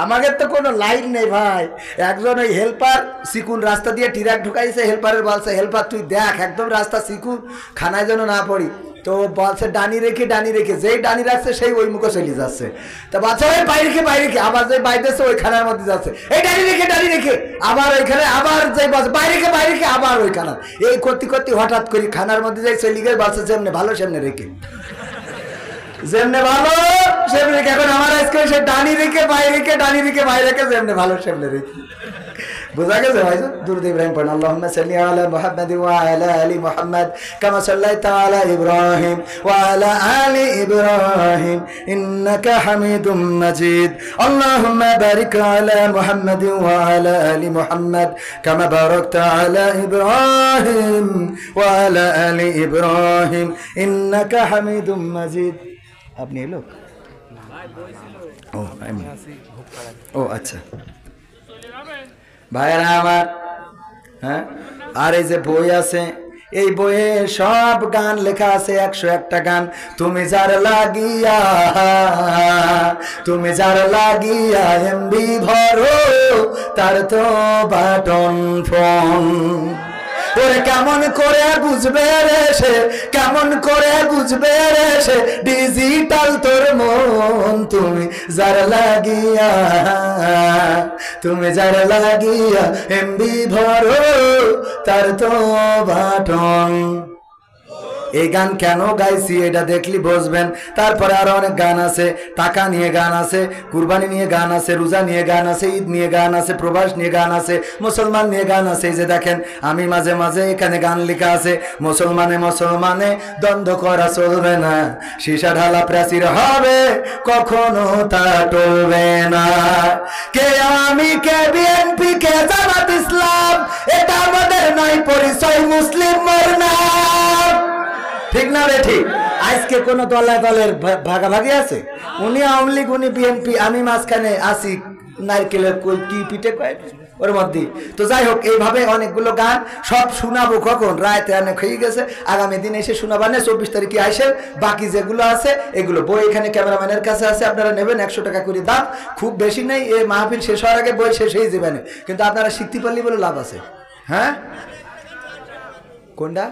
আমাদের তো কোনো লাইন নেই ভাই। একজন ওই হেল্পার সিকুন রাস্তা দিয়ে টিরাক ঢুকাইছে, হেল্পারের বলছে হেল্পার তুই দেখ একদম রাস্তা সিকুন, খানায় যেন না পড়ি। তো বলছে ডানি রেখে, যেই ডানি রাখছে সেই ওই মুখে চলে যাচ্ছে। তা বাচ্চা ওই বাইরে রেখে আবার যে বাইরেছে ওই খানার মধ্যে যাচ্ছে, এই ডানি রেখে আবার ওইখানে, আবার যে বলছে বাইরে রেখে আবার ওই খানা। এই করতে করতে হঠাৎ করি খানার মধ্যে যাই চলে গিয়ে বলছে যেমনি ভালো সেমনে রেখে, যেমনে ভালো সেমনে রেখে। এখন আমার আজকে সে ডানি রেখে বাইরে যেমনে ভালো সেমনে রেখে। বুঝা গেছে ভাই? দুরূদ ইব্রাহিম পড়েন। আল্লাহুম্মা সাল্লি আলা মুহাম্মাদ ওয়া আলা আলি মুহাম্মাদ কামা সাল্লাইতা আলা ইব্রাহিম ওয়া আলা আলি ইব্রাহিম ইন্নাকা হামিদুম মাজিদ। আল্লাহুম্মা বারিক আলা মুহাম্মাদ ওয়া আলা আলি মুহাম্মাদ কামা বারাকতা আলা ইব্রাহিম ওয়া আলা আলি ইব্রাহিম ইন্নাকা হামিদুম মাজিদ। আপনি এলো? ও আচ্ছা ভাইরা আমার, হ্যাঁ। আর এই যে বই আছে, এই বইয়ে সব গান লেখা আছে, 101টা গান। তুমি যার লাগিয়া এমবি ভরো, তার তো বাটন ফোন। ওরে কেমন করে বুঝবে রে সে, কেমন করে বুঝবে রে সে ডিজিটাল তোর মন। তুমি যার লাগিয়া এমবি ভরো, তার তো বাটন। এই গান কেন গাইছি এটা দেখলি বুঝবেন। তারপরে আরো অনেক গান আছে, টাকা নিয়ে গান আছে, কুরবানি নিয়ে গান আছে, রোজা নিয়ে গান আছে, ঈদ নিয়ে গান আছে, প্রবাস নিয়ে গান আছে, মুসলমান নিয়ে গান আছে। এই যে দেখেন আমি মাঝে মাঝে এখানে গান লেখা আছে, মুসলমানে দ্বন্দ্ব করা চলবে না, সীসা ঢালা প্রাচীর হবে কখনো তা টলবে না। কে আমি, কে বিএনপি, কে জামাত ইসলাম, এটা আমাদের নয় পরিচয়, মুসলিম মোর নাম। ঠিক না রে? ঠিক। আজকে কোন দলের ভাগাভাগি আছে? উনি আওয়ামী লীগ, উনি বিএনপি, আমি মাঝখানে আসি নারকেলের কি পিঠে ওর মধ্যে। তো যাই হোক, এইভাবে অনেকগুলো গান সব শোনাবো। কখন? রাতে অনেক হয়ে গেছে, আগামী দিন এসে শোনাবানে। 24 তারিখে আসেন। বাকি যেগুলো আছে এগুলো বই এখানে ক্যামেরাম্যানের কাছে আছে, আপনারা নেবেন। 100 টাকা করে দাম, খুব বেশি নেই। এই মাহফিল শেষ হওয়ার আগে বই শেষ হয়ে যাবে, কিন্তু আপনারা শিখতে পারলে বলে লাভ আছে। হ্যাঁ, কোনটা?